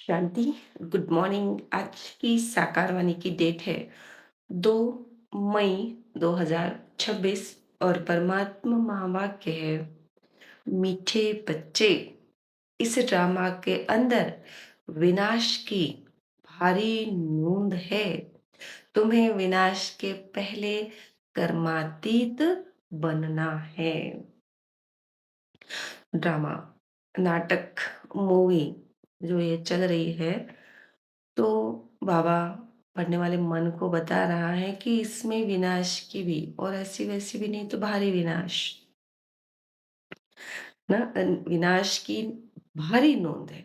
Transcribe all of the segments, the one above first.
शांति, good morning. आज की साकारवानी की डेट है 2 मई 2026 और परमात्मा महावाक्य है, मीठे बच्चे। इस ड्रामा के अंदर विनाश की भारी नूंद है। तुम्हें विनाश के पहले कर्मातीत बनना है। ड्रामा, नाटक, मूवी जो ये चल रही है, तो बाबा पढ़ने वाले मन को बता रहा है कि इसमें विनाश की भी और ऐसी वैसी भी नहीं तो भारी विनाश ना, विनाश की भारी नोंद है।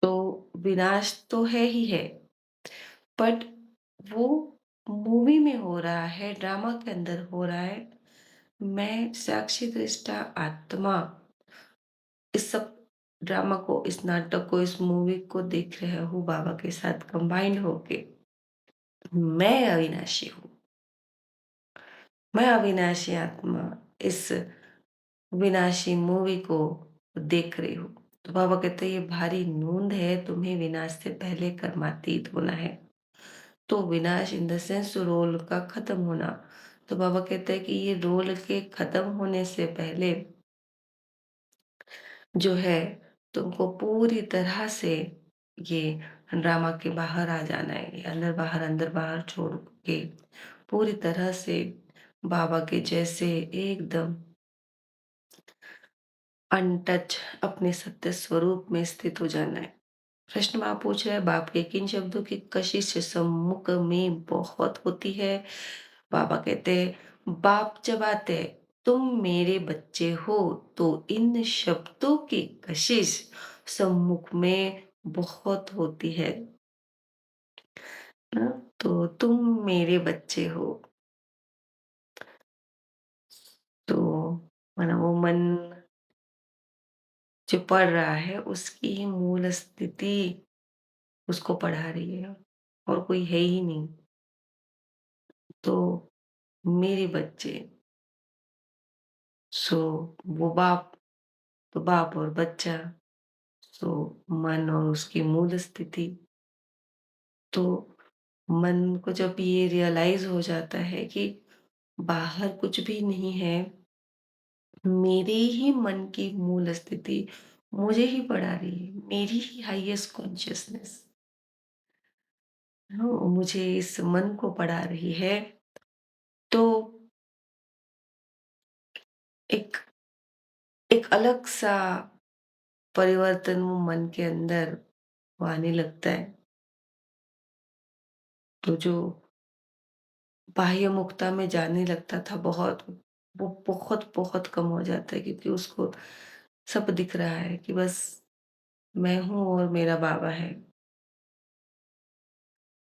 तो विनाश तो है ही है, बट वो मूवी में हो रहा है, ड्रामा के अंदर हो रहा है। मैं साक्षी दृष्टा आत्मा इस सब ड्रामा को, इस नाटक को, इस मूवी को देख रहा हूँ बाबा के साथ कंबाइंड होके। मैं अविनाशी हूँ। मैं अविनाशी आत्मा इस विनाशी मूवी को देख रही हूँ। तो बाबा कहते हैं ये भारी नूंद है, तुम्हें विनाश से पहले कर्मातीत होना है। तो विनाश इन द सेंस रोल का खत्म होना। तो बाबा कहते हैं कि ये रोल के खत्म होने से पहले जो है, तुमको पूरी तरह से ये ड्रामा के बाहर आ जाना है। ये अंदर बाहर छोड़ के पूरी तरह से बाबा के जैसे एकदम अनटच अपने सत्य स्वरूप में स्थित हो जाना है। प्रश्न वहाँ पूछ रहा है, बाप के किन शब्दों की कशिश सम्मुख में बहुत होती है? बाबा कहते हैं, बाप जब आते हैं, तुम मेरे बच्चे हो, तो इन शब्दों की कशिश सम्मुख में बहुत होती है ना। तो तुम मेरे बच्चे हो, तो माना वो मन जो पढ़ रहा है उसकी ही मूल स्थिति उसको पढ़ा रही है, और कोई है ही नहीं। तो मेरे बच्चे, सो वो बाप, तो बाप और बच्चा, सो मन और उसकी मूल स्थिति। तो मन को जब ये रियलाइज हो जाता है कि बाहर कुछ भी नहीं है, मेरे ही मन की मूल स्थिति मुझे ही पढ़ा रही है, मेरी ही हाईएस्ट कॉन्शियसनेस मुझे इस मन को पढ़ा रही है। तो एक एक अलग सा परिवर्तन वो मन के अंदर वो आने लगता है। तो जो बाह्य मुक्ता में जाने लगता था बहुत, वो बहुत बहुत कम हो जाता है, क्योंकि उसको सब दिख रहा है कि बस मैं हूँ और मेरा बाबा है,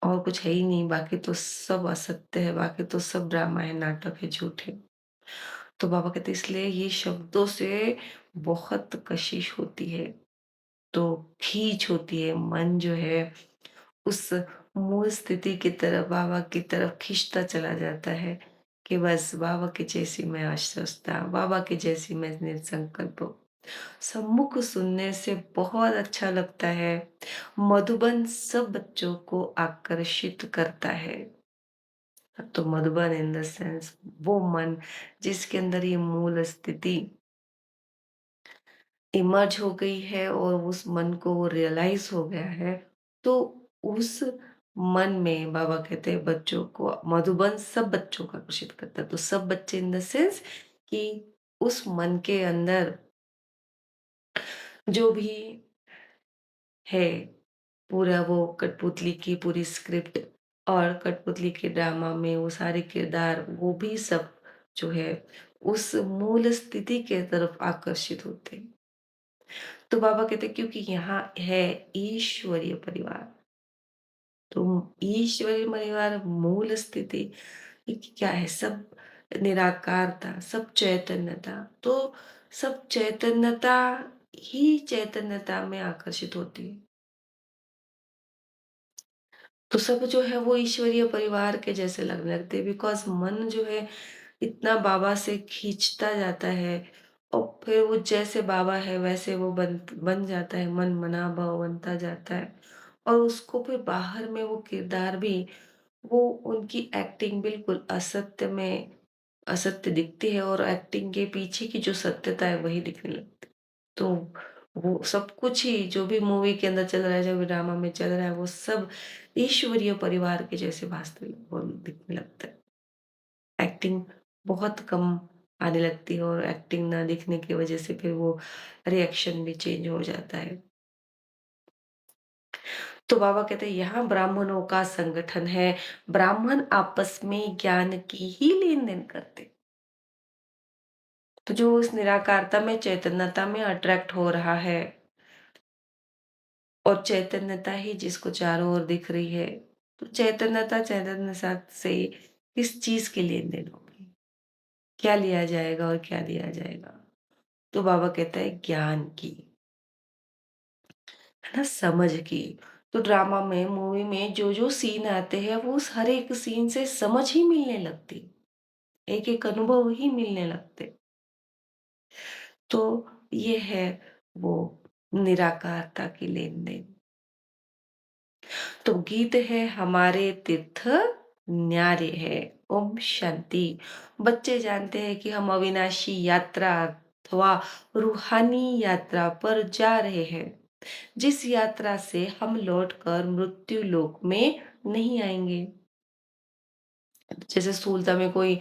और कुछ है ही नहीं। बाकी तो सब असत्य है, बाकी तो सब ड्रामा है, नाटक है, झूठ है। तो बाबा कहते इसलिए ये शब्दों से बहुत कशिश होती है, तो खींच होती है। मन जो है उस मूल स्थिति की तरफ, बाबा की तरफ खींचता चला जाता है कि बस बाबा की जैसी मैं आश्वस्ता, बाबा की जैसी मैं निर्संकल्प हूँ। सम्मुख सुनने से बहुत अच्छा लगता है। मधुबन सब बच्चों को आकर्षित करता है। तो मधुबन इन द सेंस वो मन जिसके अंदर ये मूल स्थिति इमर्ज हो गई है और उस मन को वो रियलाइज हो गया है। तो उस मन में बाबा कहते हैं बच्चों को, मधुबन सब बच्चों को आकर्षित करता है। तो सब बच्चे इन द सेंस कि उस मन के अंदर जो भी है, पूरा वो कठपुतली की पूरी स्क्रिप्ट और कठपुतली के ड्रामा में वो सारे किरदार, वो भी सब जो है उस मूल स्थिति के तरफ आकर्षित होते हैं। तो बाबा कहते हैं क्योंकि यहाँ है ईश्वरीय परिवार। तो ईश्वरीय परिवार मूल स्थिति क्या है? सब निराकारता, सब चैतन्यता। तो सब चैतन्यता ही चैतन्यता में आकर्षित होती है। तो सब जो है वो ईश्वरीय परिवार के जैसे लगने लगते हैं, बिकॉज़ मन जो है इतना बाबा से खींचता जाता है और फिर वो जैसे बाबा है वैसे वो बन बन जाता है, मन मना भाव बनता जाता है। और उसको फिर बाहर में वो किरदार भी, वो उनकी एक्टिंग बिल्कुल असत्य दिखती है और एक्टिंग के पीछे की जो सत्यता है वही दिखने लगती है। तो वो सब कुछ ही जो भी मूवी के अंदर चल रहा है, जो भी ड्रामा में चल रहा है, वो सब ईश्वरीय परिवार के जैसे वास्तविक वो दिखने लगता है। एक्टिंग बहुत कम आने लगती है और एक्टिंग ना दिखने की वजह से फिर वो रिएक्शन भी चेंज हो जाता है। तो बाबा कहते हैं यहाँ ब्राह्मणों का संगठन है, ब्राह्मण आपस में ज्ञान की ही लेन-देन करते। तो जो उस निराकारता में चैतन्यता में अट्रैक्ट हो रहा है और चैतन्यता ही जिसको चारों ओर दिख रही है, तो चैतन्यता से किस चीज़ की लेन-देन होगी? क्या लिया जाएगा और क्या दिया जाएगा? तो बाबा कहता है ज्ञान की, है ना? समझ की। तो ड्रामा में, मूवी में जो-जो सीन आते हैं, वो उस हर एक सीन से समझ ही मिलने लगती। एक-एक अनुभव ही मिलने लगते। तो ये है वो निराकारता की लेन-देन। तो गीत है हमारे तीर्थ न्यारे है। ओम शांति। बच्चे जानते हैं कि हम अविनाशी यात्रा अथवा रूहानी यात्रा पर जा रहे हैं, जिस यात्रा से हम लौटकर मृत्यु लोक में नहीं आएंगे। जैसे स्थूलता में कोई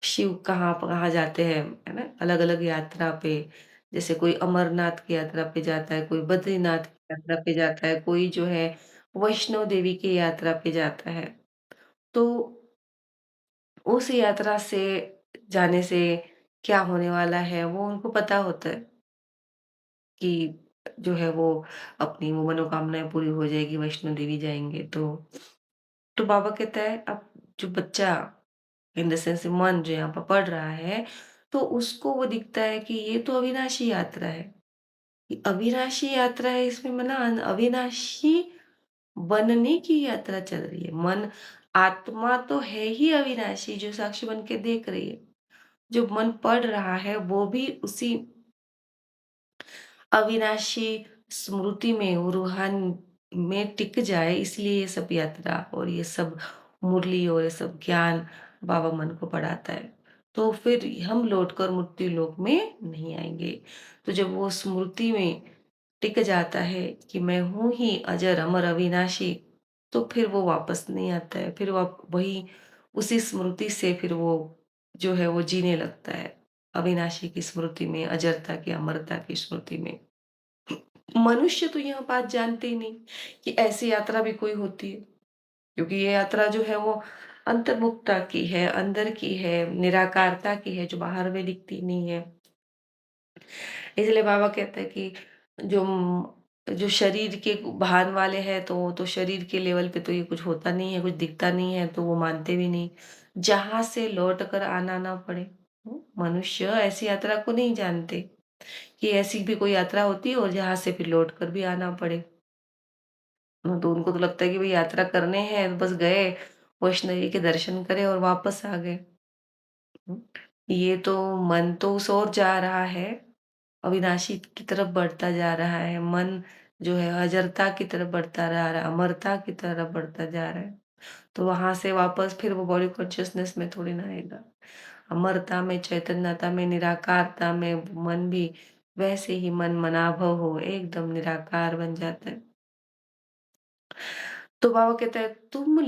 शिव कहाँ कहाँ जाते हैं, है ना? अलग अलग यात्रा पे, जैसे कोई अमरनाथ की यात्रा पे जाता है, कोई बद्रीनाथ की यात्रा पे जाता है, कोई जो है वैष्णो देवी की यात्रा पे जाता है। तो उस यात्रा से जाने से क्या होने वाला है वो उनको पता होता है कि जो है वो अपनी वो मनोकामनाएं पूरी हो जाएगी, वैष्णो देवी जाएंगे। तो बाबा कहता है अब जो बच्चा, इन द सेंस मन जो यहाँ पर पढ़ रहा है, तो उसको वो दिखता है कि ये तो अविनाशी यात्रा है। ये अविनाशी यात्रा है, इसमें अविनाशी बनने की यात्रा चल रही है। मन, आत्मा तो है ही अविनाशी जो साक्षी बन के देख रही है। जो मन पढ़ रहा है वो भी उसी अविनाशी स्मृति में, वो रूहान में टिक जाए, इसलिए ये सब यात्रा और ये सब मुरली और ये सब ज्ञान बाबा मन को पढ़ाता है। तो फिर हम लौटकर मृत्यु लोक में नहीं आएँगे। तो जब वो स्मृति में टिक जाता है कि मैं हूँ ही अजर, अमर, अविनाशी, तो फिर वो वापस नहीं आता है। फिर वो वही उसी स्मृति से फिर वो जो है वो जीने लगता है। अविनाशी की स्मृति में, अजरता की, अमरता की स्मृति में। मनुष्य तो यह बात जानते ही नहीं कि ऐसी यात्रा भी कोई होती है, क्योंकि ये यात्रा जो है वो अंतर्मुखता की है, अंदर की है, निराकारता की है, जो बाहर में दिखती नहीं है। इसलिए बाबा कहते हैं कि जो शरीर के भान वाले हैं, तो वो तो शरीर के लेवल पे तो ये कुछ होता नहीं है, कुछ दिखता नहीं है, तो वो मानते भी नहीं। जहाँ से लौट कर आना ना पड़े। मनुष्य ऐसी यात्रा को नहीं जानते कि ऐसी भी कोई यात्रा होती है और जहाँ से फिर लौट कर भी आना पड़े। तो उनको तो लगता है कि भई यात्रा करने हैं, बस गए, वैष्णवी के दर्शन करे और वापस आ गए। हुँ। ये तो मन तो उस ओर जा रहा है, अविनाशी की तरफ बढ़ता जा रहा है। मन जो है अजरता की तरफ बढ़ता जा रहा है, अमरता की तरफ बढ़ता जा रहा है। तो वहाँ से वापस फिर वो बॉडी कॉन्शसनेस में थोड़ी ना आएगा। अमरता में, चैतन्यता में, निराकारता में मन भी वैसे ही मन मनाभव हो, एकदम निराकार बन जाता है। तो बाबा कहता है तुम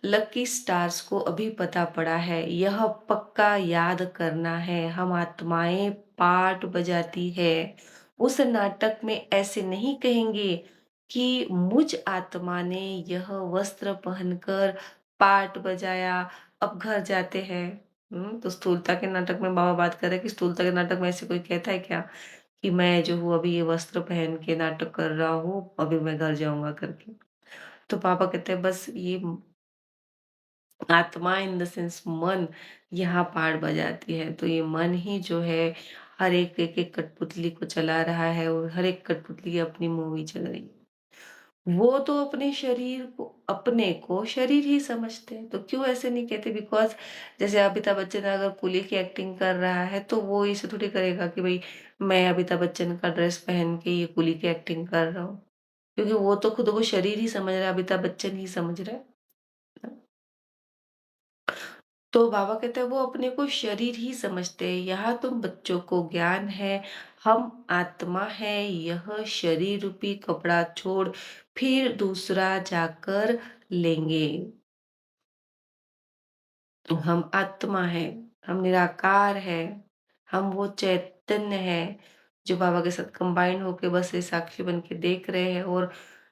लकी स्टार्स को अभी पता पड़ा है, यह पक्का याद करना है, हम आत्माएं पाठ बजाती है। उस नाटक में ऐसे नहीं कहेंगे कि मुझ आत्मा ने यह वस्त्र पहनकर पाठ बजाया, अब घर जाते हैं। तो स्थूलता के नाटक में बाबा बात कर रहे हैं कि स्थूलता के नाटक में ऐसे कोई कहता है क्या कि मैं जो हूँ अभी ये वस्त्र पहन के नाटक कर रहा हूँ, अभी मैं घर जाऊंगा करके। तो पापा कहते हैं बस ये आत्मा इन द सेंस मन यहाँ पाठ बजाती है, तो ये मन ही जो है हर एक एक एक कठपुतली को चला रहा है और हर एक कठपुतली अपनी मूवी चल रही है। वो तो अपने को शरीर ही समझते हैं, तो क्यों ऐसे नहीं कहते? बिकॉज़ जैसे अमिताभ बच्चन अगर कुली की एक्टिंग कर रहा है, तो वो ऐसे थोड़ी करेगा कि भई मैं अमिताभ बच्चन का ड्रेस पहन के ये कुली की एक्टिंग कर रहा हूँ। क्योंकि वो तो खुद को शरीर ही समझ रहा है, अमिताभ बच्चन ही समझ रहा है। तो बाबा कहते हैं वो अपने को शरीर ही समझते हैं। यहाँ तुम बच्चों को ज्ञान है, हम आत्मा है, यह शरीर रूपी कपड़ा छोड़ फिर दूसरा जाकर लेंगे। तो हम आत्मा है, हम निराकार है, हम वो चैतन्य है जो बाबा के साथ कंबाइन होके बस ये साक्षी बन के देख रहे हैं, और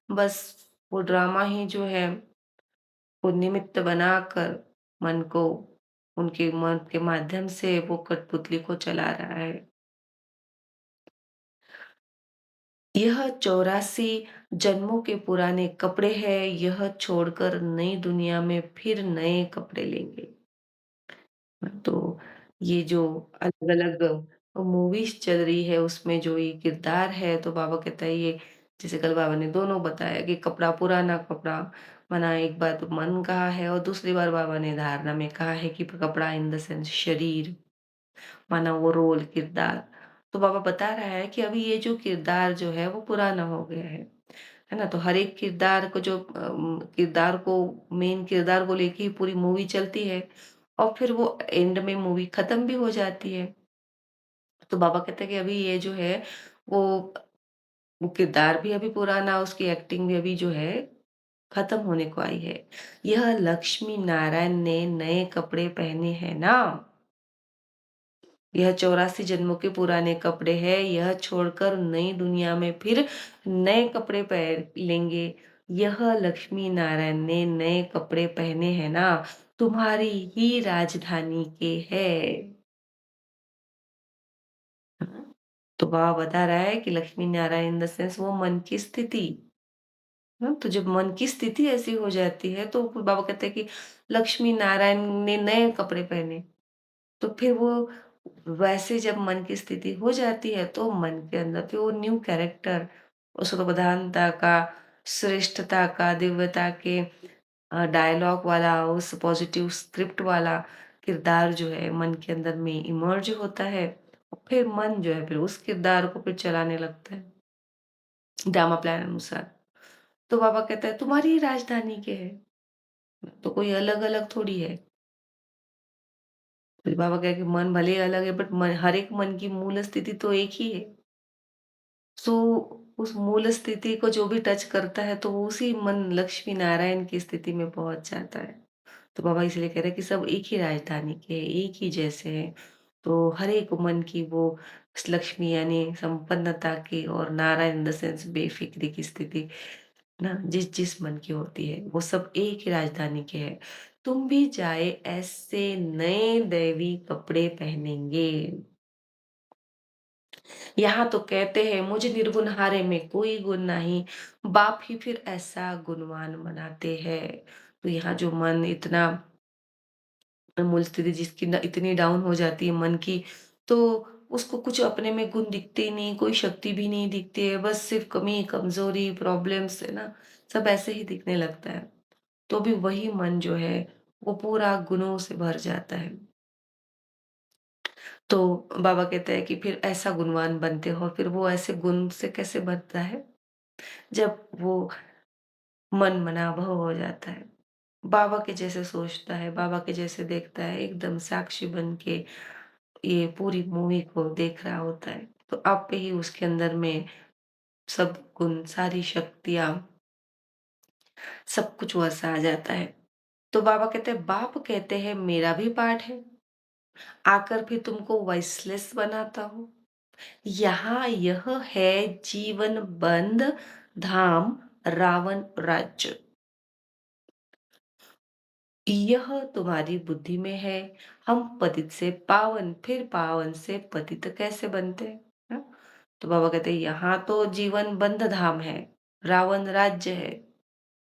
बस वो ड्रामा ही जो है वो निमित्त बनाकर मन को, उनके मन के माध्यम से वो कठपुतली को चला रहा है। यह 84 जन्मों के पुराने कपड़े हैं, यह छोड़कर नई दुनिया में फिर नए कपड़े लेंगे। तो ये जो अलग-अलग मूवीज़ चल रही है उसमें जो ये किरदार है, तो बाबा कहता है ये, जैसे कल बाबा ने दोनों बताया कि कपड़ा पुराना कपड़ा, माना एक बार तो मन कहा है और दूसरी बार बाबा ने धारणा में कहा है कि कपड़ा इन द सेंस शरीर, माना वो रोल किरदार। तो बाबा बता रहा है कि अभी ये जो किरदार जो है वो पुराना हो गया है ना? तो हर एक किरदार को जो किरदार को, मेन किरदार को लेके ही पूरी मूवी चलती है और फिर वो एंड में मूवी खत्म भी हो जाती है। तो बाबा कहते हैं कि अभी ये जो है वो वो किरदार भी अभी पुराना, उसकी एक्टिंग भी अभी जो है खत्म होने को आई है। यह लक्ष्मी नारायण ने नए कपड़े पहने हैं ना, यह 84 जन्मों के पुराने कपड़े हैं, यह छोड़कर नई दुनिया में फिर नए कपड़े पहन लेंगे। यह लक्ष्मी नारायण ने नए कपड़े पहने हैं ना, तुम्हारी ही राजधानी के हैं। तो बाबा बता रहा है कि Lakshmi Narayan in the sense वो मन की स्थिति। तो जब मन की स्थिति ऐसी हो जाती है तो फिर बाबा कहते हैं कि लक्ष्मी नारायण ने नए कपड़े पहने। तो फिर वो वैसे जब मन की स्थिति हो जाती है तो मन के अंदर फिर वो न्यू कैरेक्टर, उस प्रधानता का, श्रेष्ठता का, दिव्यता के डायलॉग वाला, उस पॉजिटिव स्क्रिप्ट वाला किरदार जो है मन के अंदर में इमर्ज होता है। और फिर मन जो है फिर उस किरदार को फिर चलाने लगता है ड्रामा प्लान अनुसार। तो बाबा कहता है तुम्हारी ही राजधानी के है, तो कोई अलग अलग थोड़ी है। फिर बाबा कहे कि मन भले ही अलग है बट मन, हर एक मन की मूल स्थिति तो एक ही है। सो उस मूल स्थिति को जो भी टच करता है तो वो उसी मन लक्ष्मी नारायण की स्थिति में पहुंच जाता है। तो बाबा इसलिए कह रहे हैं कि सब एक ही राजधानी के हैं, एक ही जैसे हैं। तो हर एक मन की वो लक्ष्मी यानी संपन्नता की, और नारायण इन द सेंस बेफिक्री की स्थिति ना, जिस जिस मन की होती है वो सब एक ही राजधानी के हैं। तुम भी जाए ऐसे नए दैवी कपड़े पहनेंगे। यहाँ तो कहते हैं मुझ निर्गुण हारे में कोई गुण नहीं, बाप ही फिर ऐसा गुणवान बनाते हैं। तो यहाँ जो मन इतना, मूल स्थिति जिसकी ना इतनी डाउन हो जाती है मन की, तो उसको कुछ अपने में गुण दिखते ही नहीं, कोई शक्ति भी नहीं दिखती है, बस सिर्फ कमी, कमजोरी, प्रॉब्लम्स है ना, सब ऐसे ही दिखने लगता है। तो भी वही मन जो है वो पूरा गुणों से भर जाता है। तो बाबा कहते हैं कि फिर ऐसा गुणवान बनते हो, फिर वो ऐसे गुण से कैसे बनता है? जब वो मन मना भव हो जाता है। बाबा के जैसे सोचता है, बाबा के जैसे देखता है, एकदम साक्षी बन के ये पूरी मूवी को देख रहा होता है। तो आप पे ही उसके अंदर में सब गुण, सारी शक्तियाँ, सब कुछ वैसा आ जाता है। तो बाबा कहते हैं बाप कहते हैं मेरा भी पार्ट है, आकर फिर तुमको वॉइसलेस बनाता हूँ। यहाँ यह है जीवन बंद धाम, रावण राज्य। यह तुम्हारी बुद्धि में है। हम पतित से पावन, फिर पावन से पतित कैसे बनते हैं? हाँ? तो बाबा कहते हैं यहाँ तो जीवन बंध धाम है, रावण राज्य है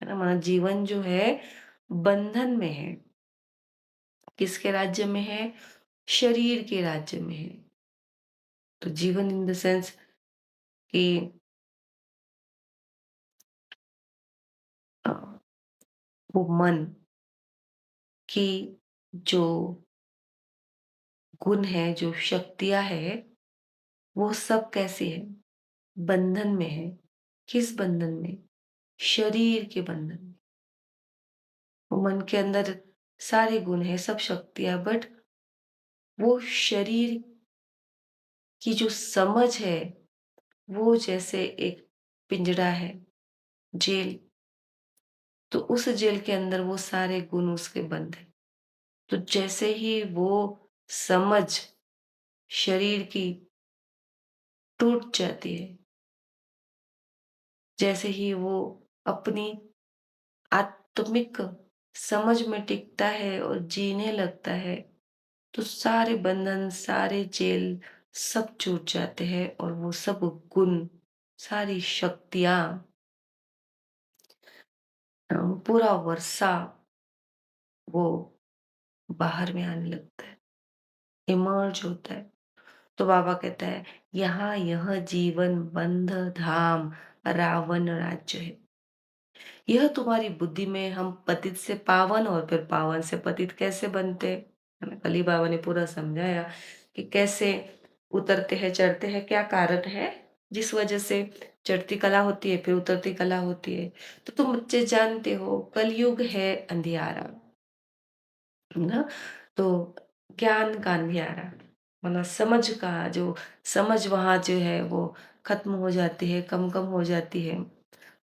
ना, माना जीवन जो है बंधन में है। किसके राज्य में है? शरीर के राज्य में है। तो जीवन इन द सेंस कि वो मन की जो गुण है, जो शक्तियाँ है, वो सब कैसी है? बंधन में है। किस बंधन में? शरीर के बंधन में। वो मन के अंदर सारे गुण हैं, सब शक्तियाँ, बट वो शरीर की जो समझ है, वो जैसे एक पिंजरा है, जेल। तो उस जेल के अंदर वो सारे गुण उसके बंद हैं। तो जैसे ही वो समझ शरीर की टूट जाती है, जैसे ही वो अपनी आत्मिक समझ में टिकता है और जीने लगता है, तो सारे बंधन, सारे जेल सब छूट जाते हैं और वो सब गुण, सारी शक्तियाँ पूरा वर्षा वो बाहर में आने लगता है, इमर्ज होता है। तो बाबा कहता है, यहाँ यह जीवन बंध धाम रावण राज्य है। यह तुम्हारी बुद्धि में हम पतित से पावन और फिर पावन से पतित कैसे बनते हैं। हमें कल ही बाबा ने पूरा समझाया कि कैसे उतरते हैं, चढ़ते हैं, क्या कारण है जिस वजह से चढ़ती कला होती है फिर उतरती कला होती है। तो तुम बच्चे जानते हो कलयुग है अंधियारा, है ना? तो ज्ञान का अंधियारा, मतलब समझ का जो समझ वहाँ जो है वो खत्म हो जाती है, कम-कम हो जाती है।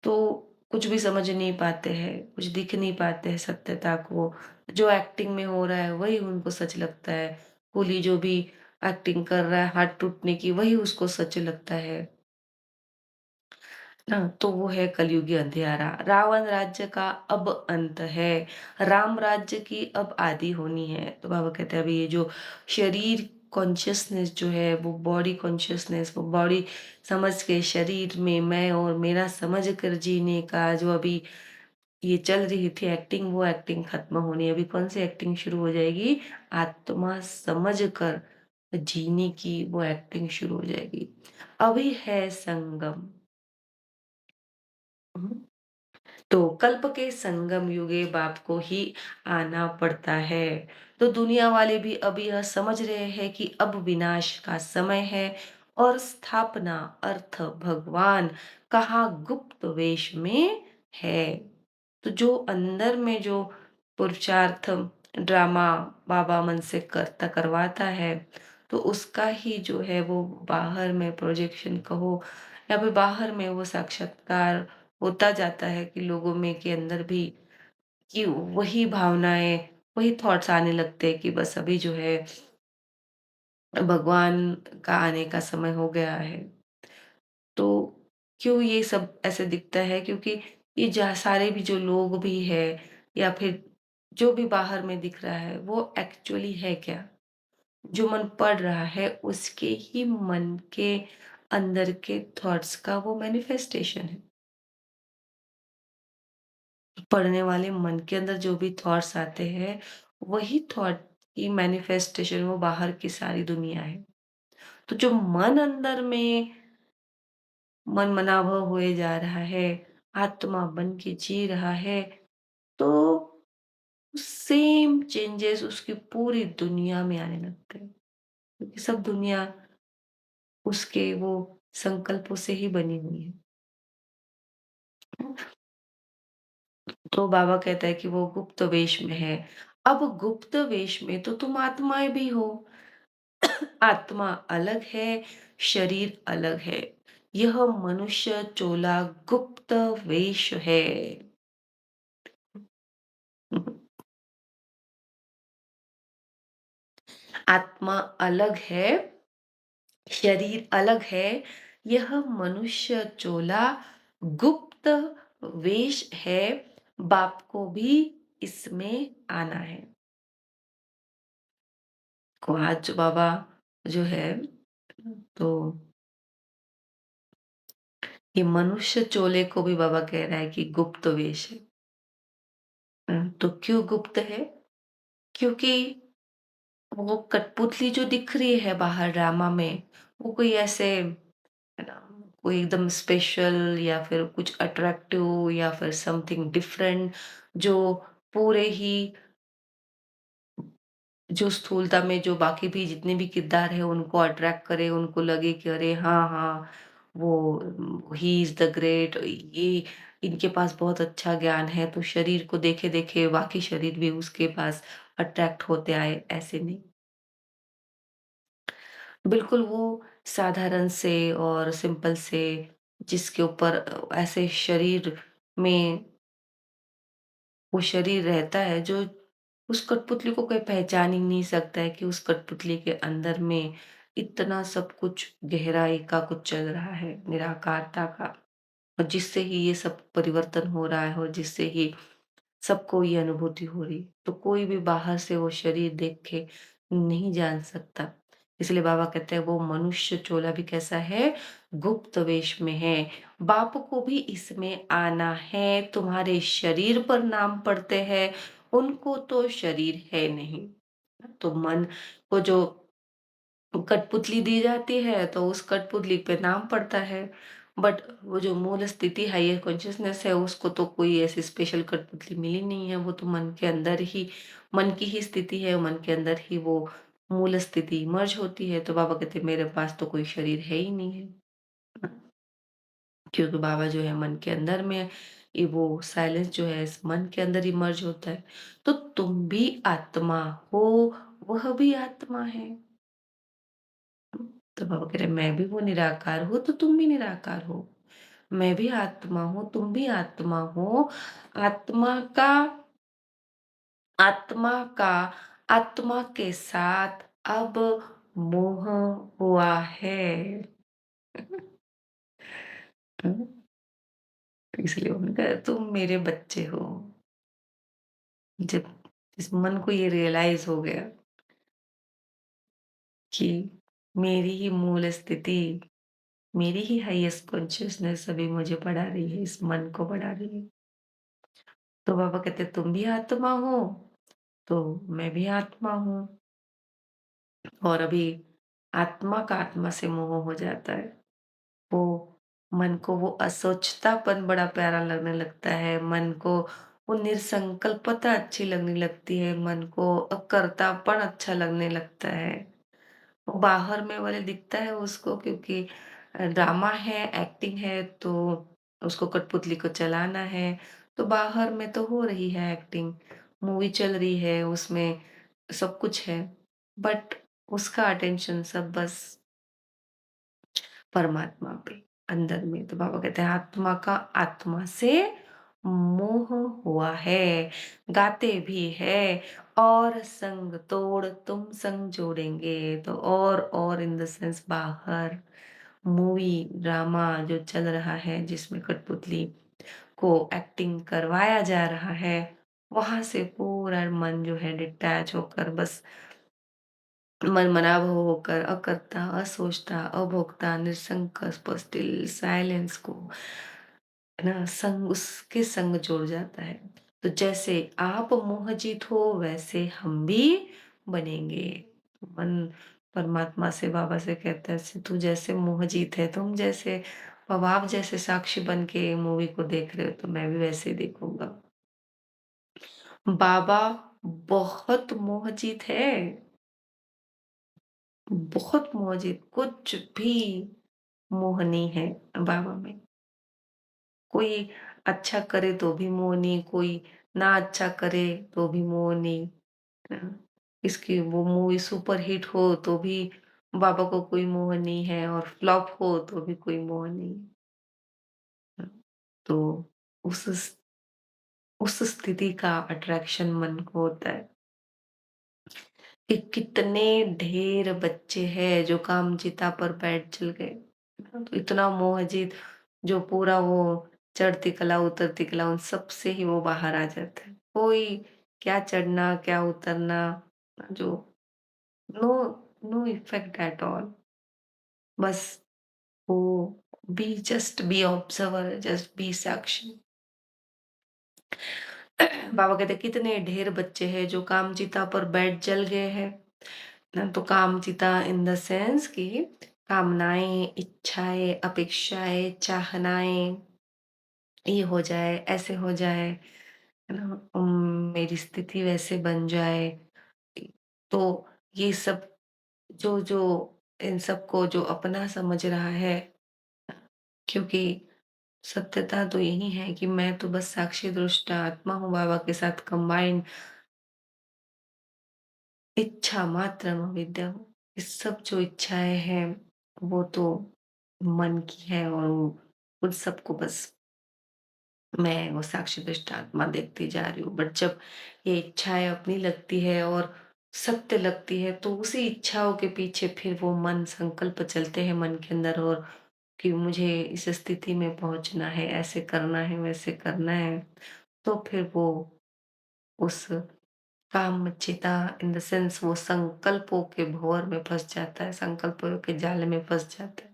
तो कुछ भी समझ नहीं पाते हैं, कुछ दिख नहीं पाते हैं सत्यता को। जो एक्टिंग में हो रहा है वही उनको सच लगता है। कूली जो भी एक्टिंग कर रहा है हाथ टूटने की वही उसको सच लगता है। ना तो वो है कलयुगी अंधियारा। रावण राज्य का अब अंत है, राम राज्य की अब आदि होनी है। तो बाबा कहते हैं अभी ये जो शरीर कॉन्शियसनेस जो है, वो बॉडी कॉन्शियसनेस, वो बॉडी समझ के शरीर में मैं और मेरा समझ कर जीने का जो अभी ये चल रही थी एक्टिंग, वो एक्टिंग खत्म होनी है। अभी कौन सी एक्टिंग शुरू हो जाएगी? आत्मा समझ कर जीने की वो एक्टिंग शुरू हो जाएगी। अभी है संगम। तो कल्प के संगम युगे बाप को ही आना पड़ता है। तो दुनिया वाले भी अब यह समझ रहे हैं कि अब विनाश का समय है और स्थापना अर्थ भगवान कहाँ गुप्त वेश में है। तो जो अंदर में जो पुरुषार्थ ड्रामा बाबा मन से करवाता है, तो उसका ही जो है वो बाहर में प्रोजेक्शन कहो या फिर बाहर में वो साक्षात्कार होता जाता है कि लोगों में के अंदर भी कि वही भावनाएँ, वही थॉट्स आने लगते हैं कि बस अभी जो है भगवान का आने का समय हो गया है। तो क्यों ये सब ऐसे दिखता है? क्योंकि ये जहाँ सारे भी जो लोग भी हैं या फिर जो भी बाहर में दिख रहा है, वो एक्चुअली है क्या? जो मन पढ़ रहा है, उसके ही मन के अंदर के थॉट्स का वो मैनिफेस्टेशन है। पढ़ने वाले मन के अंदर जो भी थॉट्स आते हैं, वही थॉट की मैनिफेस्टेशन वो बाहर की सारी दुनिया है। तो जो मन अंदर में मनमनाभव हुए जा रहा है, आत्मा बन के जी रहा है, तो सेम चेंजेस उसकी पूरी दुनिया में आने लगते हैं। क्योंकि सब दुनिया उसके वो संकल्पों से ही बनी हुई है। तो बाबा कहता है कि वो गुप्त वेश में है। अब गुप्त वेश में तो तुम आत्माएँ भी हो। आत्मा अलग है, शरीर अलग है। यह मनुष्य चोला गुप्त वेश है। आत्मा अलग है, शरीर अलग है। यह मनुष्य चोला गुप्त वेश है। बाप को भी इसमें आना है। को आज बाबा जो है तो ये मनुष्य चोले को भी बाबा कह रहा है कि गुप्त वेश है। तो क्यों गुप्त है? क्योंकि वो कठपुतली जो दिख रही है बाहर ड्रामा में, वो कोई ऐसे है ना कोई एकदम स्पेशल या फिर कुछ अट्रैक्टिव या फिर समथिंग डिफरेंट जो पूरे ही जो स्थूलता में जो बाकी भी जितने भी किरदार हैं उनको अट्रैक्ट करे, उनको लगे कि अरे हाँ, हाँ, वो ही इज़ द ग्रेट, ये इनके पास बहुत अच्छा ज्ञान है, तो शरीर को देखे-देखे बाकी शरीर भी उसके पास अट्रैक्ट होते आए, ऐसे नहीं। बिल्कुल वो साधारण से और सिंपल से जिसके ऊपर ऐसे शरीर में वो शरीर रहता है जो उस कठपुतली को कोई पहचान ही नहीं सकता है कि उस कठपुतली के अंदर में इतना सब कुछ गहराई का कुछ चल रहा है, निराकारता का। और जिससे ही ये सब परिवर्तन हो रहा है और जिससे ही सबको ये अनुभूति हो रही। तो कोई भी बाहर से वो शरीर देख के नहीं जान सकता। इसलिए बाबा कहते हैं वो मनुष्य चोला भी कैसा है? गुप्त वेश में है। बाप को भी इसमें आना है, तुम्हारे शरीर पर नाम पड़ते हैं, उनको तो शरीर है नहीं। तो मन को जो कठपुतली दी जाती है तो उस कठपुतली पे नाम पड़ता है। बट वो जो मूल स्थिति हायर कॉन्शियसनेस है उसको तो कोई ऐसी स्पेशल कठपुतली मिली नहीं है। वो तो मन के अंदर ही मन की ही स्थिति है, मन के अंदर ही वो मूल स्थिति इमर्ज होती है। तो बाबा कहते मेरे पास तो कोई शरीर है ही नहीं है। क्योंकि बाबा जो है मन के अंदर में ये वो साइलेंस जो है इस मन के अंदर इमर्ज होता है। तो तुम भी आत्मा हो, वह भी आत्मा है। तो बाबा कह रहे मैं भी वो निराकार हूँ तो तुम भी निराकार हो। मैं भी आत्मा हूँ, तुम भी आत्मा हो। आत्मा का आत्मा का आत्मा के साथ अब मोह हुआ है। इसलिए उन्होंने कहा तुम मेरे बच्चे हो। जब इस मन को ये रियलाइज हो गया कि मेरी ही मूल स्थिति, मेरी ही हाईएस्ट कॉन्शियसनेस अभी मुझे पढ़ा रही है, इस मन को पढ़ा रही है। तो बाबा कहते तुम भी आत्मा हो, तो मैं भी आत्मा हूँ। और अभी आत्मा का आत्मा से मोह हो जाता है। वो मन को वो असोचतापन बड़ा प्यारा लगने लगता है, मन को वो निसंकल्पता अच्छी लगने लगती है, मन को अकर्तापन अच्छा लगने लगता है। वो बाहर में भले दिखता है उसको क्योंकि ड्रामा है, एक्टिंग है तो उसको कठपुतली को चलाना है, तो बाहर में तो हो रही है एक्टिंग, मूवी चल रही है, उसमें सब कुछ है। बट उसका अटेंशन सब बस परमात्मा पे, अंदर में। तो बाबा कहते हैं आत्मा का आत्मा से मोह हुआ है, गाते भी है और संग तोड़ तुम संग जोड़ेंगे। तो और इन द सेंस बाहर मूवी ड्रामा जो चल रहा है जिसमें कठपुतली को एक्टिंग करवाया जा रहा है, वहां से पूरा मन जो है डिटैच होकर बस मनमनाभ होकर अकर्ता, असोचता, अभोक्ता, निसंकल्प, स्टिल साइलेंस को ना संग उसके संग जुड़ जाता है। तो जैसे आप मोहजित हो वैसे हम भी बनेंगे। मन परमात्मा से बाबा से कहता है तू जैसे मोहजित है, तुम जैसे अब आप जैसे साक्षी बन के मूवी को देख रहे हो तो मैं भी वैसे ही देखूंगा। बाबा बहुत मोहजित है, बहुत मोहजित, कुछ भी मोह नहीं है बाबा में। कोई अच्छा करे तो भी मोह नहीं, कोई ना अच्छा करे तो भी मोह नहीं। अ, इसकी वो मूवी सुपर हिट हो तो भी बाबा को कोई मोह नहीं है और फ्लॉप हो तो भी कोई मोह नहीं। है। तो उस उस स्थिति का अट्रैक्शन मन को होता है कि कितने ढेर बच्चे हैं जो कामचिता पर बैठ चल गए। तो इतना मोहजित जो पूरा वो चढ़ती कला उतरती कला उन सब से ही वो बाहर आ जाता है। कोई क्या चढ़ना क्या उतरना जो no no effect at all. बस वो be just be observer just be साक्षी। बाबा कहते कितने ढेर बच्चे हैं जो कामचिता पर बैठ जल गए हैं ना। तो कामचिता इन द सेंस कि कामनाएँ, इच्छाएँ, अपेक्षाएँ, चाहनाएँ, ये हो जाए, ऐसे हो जाए, है ना? मेरी स्थिति वैसे बन जाए। तो ये सब जो इन सबको जो अपना समझ रहा है, क्योंकि सत्यता तो यही है कि मैं तो बस साक्षी दृष्टा आत्मा हूँ बाबा के साथ कंबाइंड, इच्छा मात्रम अविद्या हूँ। ये सब जो इच्छाएँ हैं, वो तो मन की है और उन सबको बस मैं वो साक्षी दृष्ट आत्मा देखती जा रही हूँ। बट जब ये इच्छाएँ अपनी लगती है और सत्य लगती है, तो उसी इच्छाओं के पीछे फिर वो मन संकल्प चलते हैं मन के अंदर, और कि मुझे इस स्थिति में पहुँचना है, ऐसे करना है, वैसे करना है। तो फिर वो उस कामचिता इन द सेंस वो संकल्पों के भंवर में फँस जाता है, संकल्पों के जाल में फँस जाता है।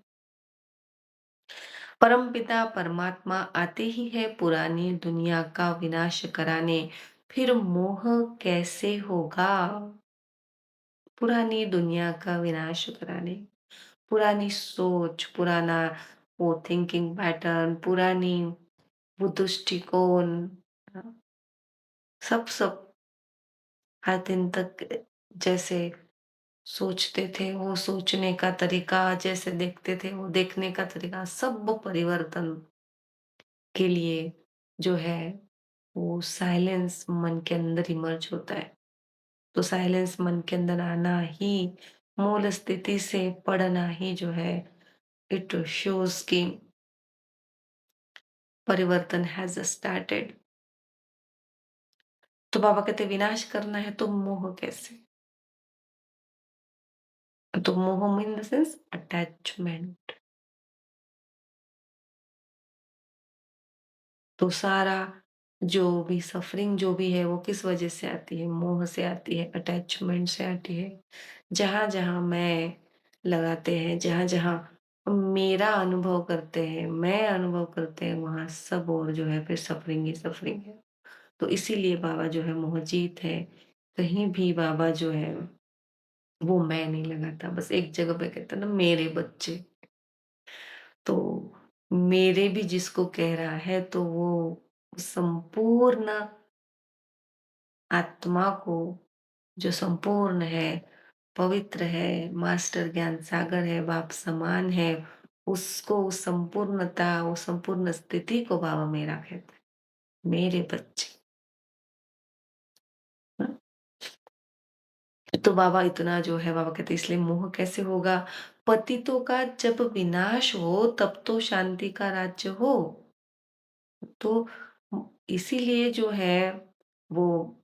परमपिता परमात्मा आते ही है पुरानी दुनिया का विनाश कराने, फिर मोह कैसे होगा? पुरानी दुनिया का विनाश कराने, पुरानी सोच, पुराना वो थिंकिंग पैटर्न, पुरानी वो दृष्टिकोण, अ, सब हर दिन तक जैसे सोचते थे, वो सोचने का तरीका, जैसे देखते थे, वो देखने का तरीका, सब परिवर्तन के लिए जो है, वो साइलेंस मन के अंदर इमर्ज होता है। तो साइलेंस मन के अंदर आना ही, मूल स्थिति से पढ़ना ही जो है, इट शोज़ कि परिवर्तन हैज़ स्टार्टेड। तो बाबा कहते हैं विनाश करना है तो मोह कैसे? तो मोह इन द सेंस अटैचमेंट। तो सारा जो भी सफरिंग जो भी है वो किस वजह से आती है? मोह से आती है, अटैचमेंट से आती है। जहाँ-जहाँ मैं लगाते हैं, जहाँ-जहाँ मेरा अनुभव करते हैं, मैं अनुभव करते हैं, वहाँ सब और जो है फिर सफरिंग ही सफरिंग है। तो इसीलिए बाबा जो है मोहजीत है। कहीं भी बाबा जो है वो मैं नहीं लगाता। बस एक जगह पे कहता है ना मेरे बच्चे, तो मेरे भी जिसको कह रहा है तो वो संपूर्ण आत्मा को, जो संपूर्ण है, पवित्र है, मास्टर ज्ञान सागर है, बाप समान है, उसको उस संपूर्णता, वो संपूर्ण स्थिति को बाबा मेरा कहते हैं, मेरे बच्चे। हाँ, तो बाबा इतना जो है बाबा कहते हैं इसलिए मोह कैसे होगा? पतितों का जब विनाश हो तब तो शांति का राज्य हो। तो इसीलिए जो है वो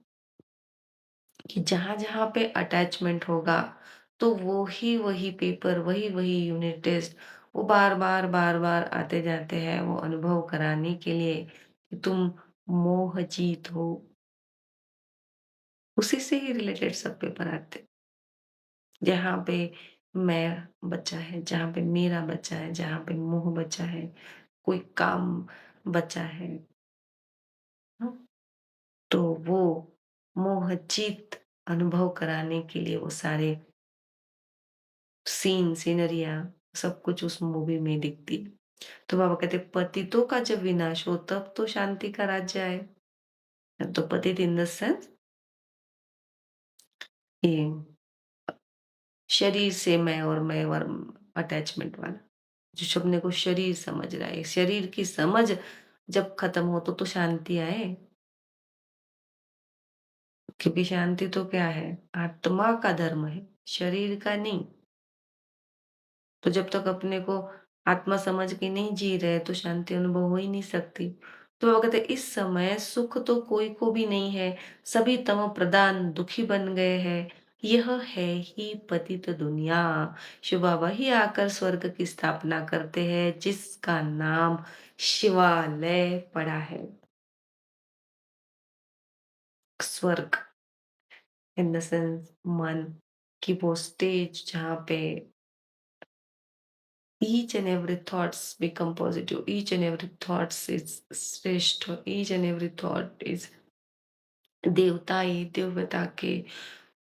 कि जहाँ-जहाँ पे अटैचमेंट होगा, तो वही पेपर, वही यूनिट टेस्ट, वो बार-बार, बार-बार आते जाते हैं वो अनुभव कराने के लिए कि तुम मोहजीत हो। उसी से ही रिलेटेड सब पेपर आते हैं। जहाँ पे मैं बचा है, जहाँ पे मेरा बचा है, जहाँ पे मोह बचा है, कोई काम बचा है, हाँ? तो वो मोहजीत अनुभव कराने के लिए वो सारे सीनरियाँ सब कुछ उस मूवी में दिखती है। तो बाबा कहते पतितों का जब विनाश हो तब तो शांति का राज्य आए। तो पतित इन द सेंस ये शरीर से मैं और अटैचमेंट वाला, जो अपने को शरीर समझ रहा है। शरीर की समझ जब खत्म हो तो शांति आए, क्योंकि शांति तो क्या है? आत्मा का धर्म है, शरीर का नहीं। तो जब तक अपने को आत्मा समझ के नहीं जी रहे तो शांति अनुभव हो ही नहीं सकती। तो वो कहते इस समय सुख तो कोई को भी नहीं है, सभी तम प्रधान दुखी बन गए हैं। यह है ही पतित दुनिया। शिव बाबा ही आकर स्वर्ग की स्थापना करते हैं जिसका नाम शिवालय पड़ा है। स्वर्ग इन द सेंस मन की वो स्टेज जहाँ पे each and every thoughts become positive, each and every thoughts is श्रेष्ठ, each and every thought is देवताई दिव्यता के,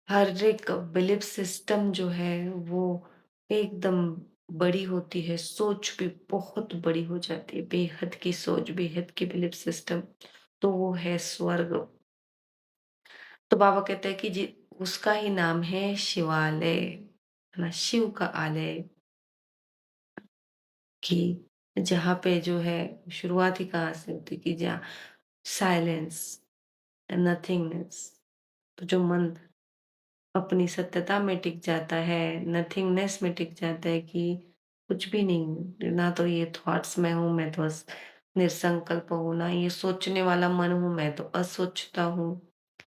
हर एक बिलीफ सिस्टम जो है वो एकदम बड़ी होती है, सोच भी बहुत बड़ी हो जाती है, बेहद की सोच, बेहद की बिलीफ सिस्टम, तो वो है स्वर्ग। तो बाबा कहते हैं कि जी उसका ही नाम है शिवालय, है ना? शिव का आलय, कि जहाँ पे जो है शुरुआत ही कहाँ से होती है कि जहाँ साइलेंस, नथिंगनेस, तो जो मन अपनी सत्यता में टिक जाता है, नथिंगनेस में टिक जाता है कि कुछ भी नहीं हूँ, ना तो ये थॉट्स में हूँ, मैं तो बस निसंकल्प हूँ, ना ये सोचने वाला मन हूँ, मैं तो असोचता हूँ,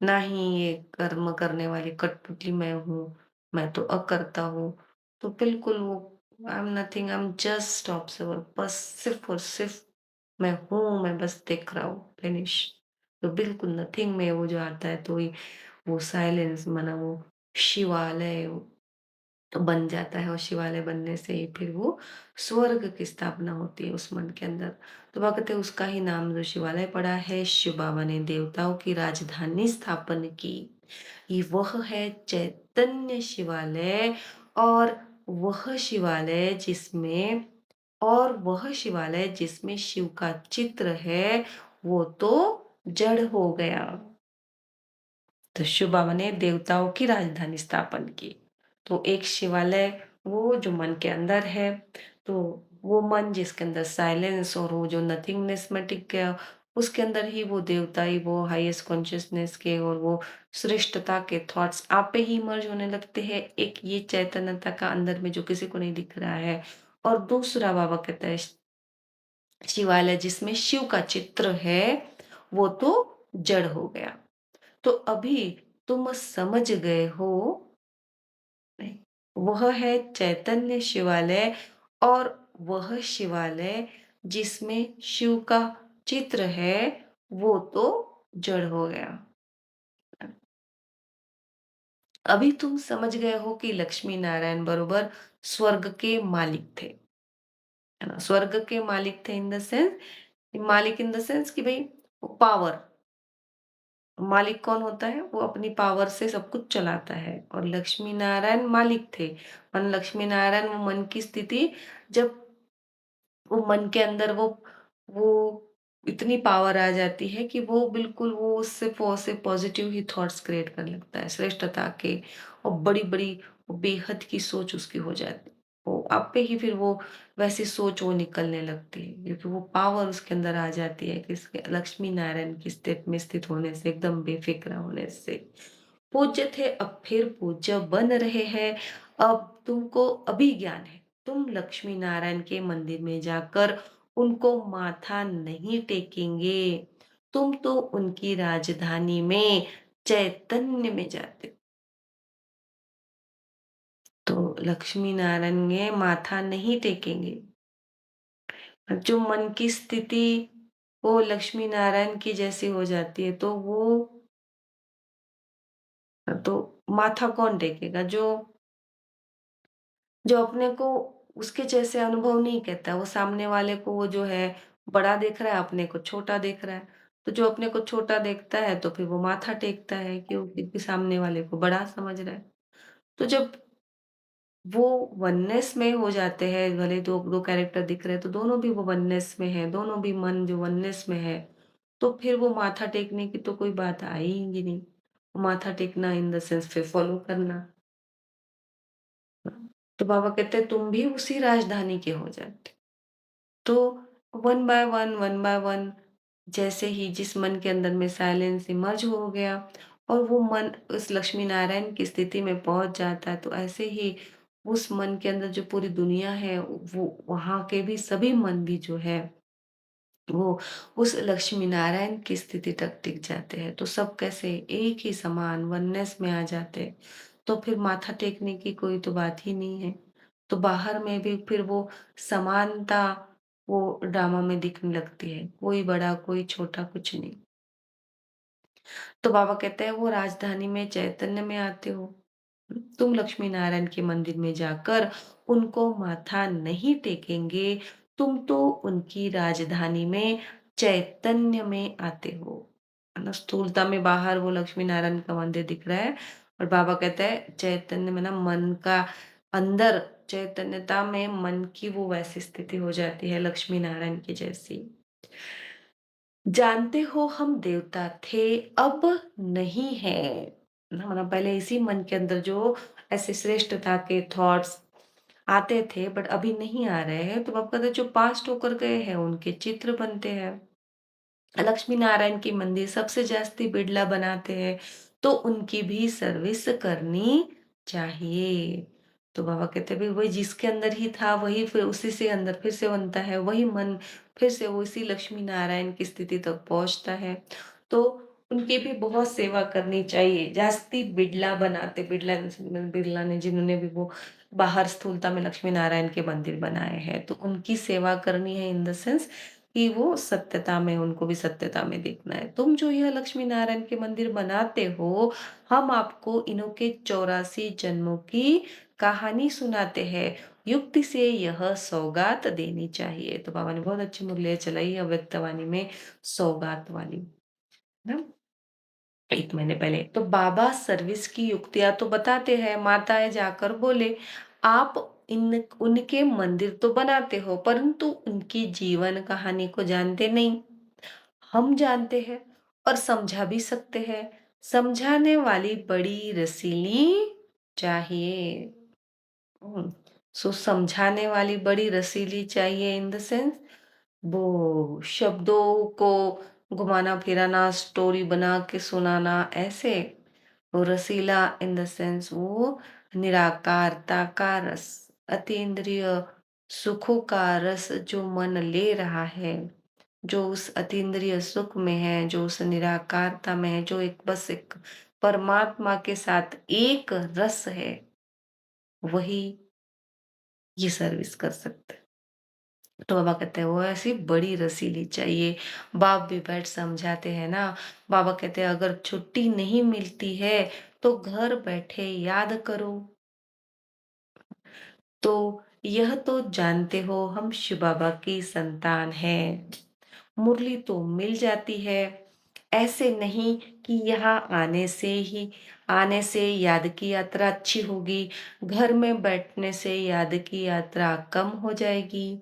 ना ही ये कर्म करने वाली कठपुतली मैं हूँ, मैं तो अकर्ता हूँ। तो बिल्कुल वो आई am nothing, I am just observer, बस सिर्फ और सिर्फ मैं हूँ, मैं बस देख रहा हूँ, फिनिश। तो बिल्कुल नथिंग में वो जो आता है तो वो साइलेंस माना वो शिवालय बन जाता है, और शिवालय बनने से ही फिर वो स्वर्ग की स्थापना होती है उस मन के अंदर। तो वह कहते हैं उसका ही नाम जो शिवालय पड़ा है, शिव बाबा ने देवताओं की राजधानी स्थापन की। ये वह है चैतन्य शिवालय, और वह शिवालय जिसमें वह शिवालय जिसमें शिव का चित्र है, वो तो जड़ हो गया। तो शिव बाबा ने देवताओं की राजधानी स्थापन की। तो एक शिवालय वो जो मन के अंदर है, तो वो मन जिसके अंदर साइलेंस और वो जो नथिंगनेस में टिक गया, उसके अंदर ही वो देवता ही वो हाईएस्ट कॉन्शियसनेस के और वो श्रेष्ठता के थॉट्स आप पे ही इमर्ज होने लगते हैं। एक ये चैतन्यता का अंदर में जो किसी को नहीं दिख रहा है, और दूसरा बाबा कहता है शिवालय जिसमें शिव का चित्र है, वो तो जड़ हो गया। तो अभी तुम समझ गए हो, नहीं, वह है चैतन्य शिवालय, और वह शिवालय जिसमें शिव का चित्र है, वो तो जड़ हो गया। अभी तुम समझ गए हो कि लक्ष्मी नारायण बरोबर स्वर्ग के मालिक थे, है ना? स्वर्ग के मालिक थे इन द सेंस, मालिक इन द सेंस कि भाई पावर, मालिक कौन होता है? वो अपनी पावर से सब कुछ चलाता है, और लक्ष्मी नारायण मालिक थे। मन लक्ष्मी नारायण वो मन की स्थिति, जब वो मन के अंदर वो इतनी पावर आ जाती है कि वो बिल्कुल वो उससे पॉजिटिव ही थॉट्स क्रिएट करने लगता है, श्रेष्ठता के, और बड़ी-बड़ी बेहद की सोच उसकी हो जाती है। वो आप पे ही फिर वो वैसी सोच वो निकलने लगती है, क्योंकि वो पावर उसके अंदर आ जाती है कि इसके लक्ष्मी नारायण की स्थिति में स्थित होने से, एकदम बेफ़िक्र होने से। पूज्य थे अब फिर पूज्य बन रहे हैं, अब तुमको अभिज्ञान है। तुम लक्ष्मी नारायण के मंदिर में जाकर उनको माथा नहीं टेकेंगे, तुम तो उनकी राजधानी में चैतन्य में जाते हो। तो लक्ष्मी नारायण के माथा नहीं टेकेंगे। जो मन की स्थिति वो लक्ष्मी नारायण की जैसी हो जाती है, तो वो तो माथा कौन टेकेगा? जो अपने को उसके जैसे अनुभव नहीं करता, वो सामने वाले को वो जो है बड़ा देख रहा है, अपने को छोटा देख रहा है। तो जो अपने को छोटा देखता है तो फिर वो माथा टेकता है, क्यों? क्योंकि सामने वाले को बड़ा समझ रहा है। तो जब वो वननेस में हो जाते हैं, भले दो दो कैरेक्टर दिख रहे हैं तो दोनों भी वो वननेस में है, दोनों भी मन जो वननेस में है, तो फिर वो माथा टेकने की तो कोई बात आएगी नहीं। माथा टेकना इन द सेंस फिर फॉलो करना। तो बाबा कहते हैं तुम भी उसी राजधानी के हो जाते। तो वन बाय वन जैसे ही जिस मन के अंदर में साइलेंस इमर्ज हो गया, और वो मन उस लक्ष्मी नारायण की स्थिति में पहुंच जाता है, तो ऐसे ही उस मन के अंदर जो पूरी दुनिया है, वो वहाँ के भी सभी मन भी जो है वो उस लक्ष्मी नारायण की स्थिति तक टिक जाते हैं। तो सब कैसे एक ही समान वननेस में आ जाते हैं। तो फिर माथा टेकने की कोई तो बात ही नहीं है। तो बाहर में भी फिर वो समानता वो ड्रामा में दिखने लगती है। कोई बड़ा, कोई छोटा, कुछ नहीं। तो बाबा कहते हैं वो राजधानी में चैतन्य में आते हो। तुम लक्ष्मी नारायण के मंदिर में जाकर उनको माथा नहीं टेकेंगे, तुम तो उनकी राजधानी में चैतन्य में आते हो। है ना? स्थूलता में बाहर वो लक्ष्मी नारायण का मंदिर दिख रहा है, और बाबा कहते हैं चैतन्य में ना मन का अंदर चैतन्यता में मन की वो वैसी स्थिति हो जाती है लक्ष्मी नारायण की जैसी। जानते हो हम देवता थे, अब नहीं है। ना मतलब पहले इसी मन के अंदर जो ऐसे श्रेष्ठता के थॉट्स आते थे बट अभी नहीं आ रहे हैं, तो अब कहते हैं जो पास्ट होकर गए हैं उनके चित्र बनते हैं। लक्ष्मी नारायण की मंदिर सबसे जास्ती बिड़ला बनाते हैं, तो उनकी भी सर्विस करनी चाहिए। तो बाबा कहते हैं भाई वही जिसके अंदर ही था वही फिर उसी से अंदर फिर से बनता है, वही मन फिर से वो इसी लक्ष्मी नारायण की स्थिति तक पहुंचता है। तो उनकी भी बहुत सेवा करनी चाहिए। जास्ती बिड़ला बनाते, बिड़ला ने जिन्होंने भी वो बाहर स्थूलता में लक्ष्मी नारायण के मंदिर बनाए हैं, तो उनकी सेवा करनी है इन द सेंस कि वो सत्यता में, उनको भी सत्यता में देखना है। तुम जो यह लक्ष्मी नारायण के मंदिर बनाते हो, हम आपको इन्हों के 84 जन्मों की कहानी सुनाते हैं। युक्ति से यह सौगात देनी चाहिए। तो बाबा ने बहुत अच्छी मुरलियाँ चलाई अव्यक्तवाणी में, सौगात वाली, ना? 1 महीने पहले। तो बाबा सर्विस की युक्तियाँ तो बताते हैं, माताएँ जाकर बोले, आप इन उनके मंदिर तो बनाते हो, परंतु उनकी जीवन कहानी को जानते नहीं। हम जानते हैं और समझा भी सकते हैं। समझाने वाली बड़ी रसीली चाहिए। समझाने वाली बड़ी रसीली चाहिए इन द सेंस वो शब्दों को घुमाना फिराना, स्टोरी बना के सुनाना ऐसे। वो रसीला इन द सेंस वो निराकारता का रस, अतीन्द्रिय सुखों का रस जो मन ले रहा है, जो उस अतीन्द्रिय सुख में है, जो उस निराकारता में है, जो एक बस एक परमात्मा के साथ एक रस है, वही ये सर्विस कर सकते हैं। तो बाबा कहते हैं वो ऐसी बड़ी रसीली चाहिए। बाप भी बैठ समझाते हैं ना। बाबा कहते हैं अगर छुट्टी नहीं मिलती है तो घर बैठे याद करो। तो यह तो जानते हो हम शिव बाबा की संतान हैं। मुरली तो मिल जाती है। ऐसे नहीं कि यहाँ आने से याद की यात्रा अच्छी होगी, घर में बैठने से याद की यात्रा कम हो जाएगी।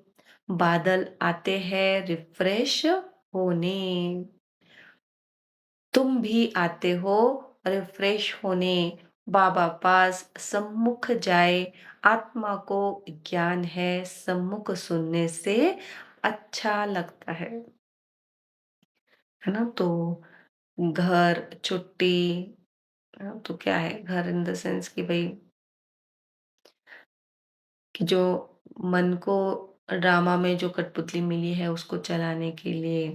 बादल आते हैं रिफ्रेश होने, तुम भी आते हो रिफ्रेश होने। बाबा पास सम्मुख जाए, आत्मा को ज्ञान है सम्मुख सुनने से अच्छा लगता है ना? तो घर, छुट्टी, तो क्या है घर इन द सेंस कि भई कि जो मन को ड्रामा में जो कठपुतली मिली है उसको चलाने के लिए,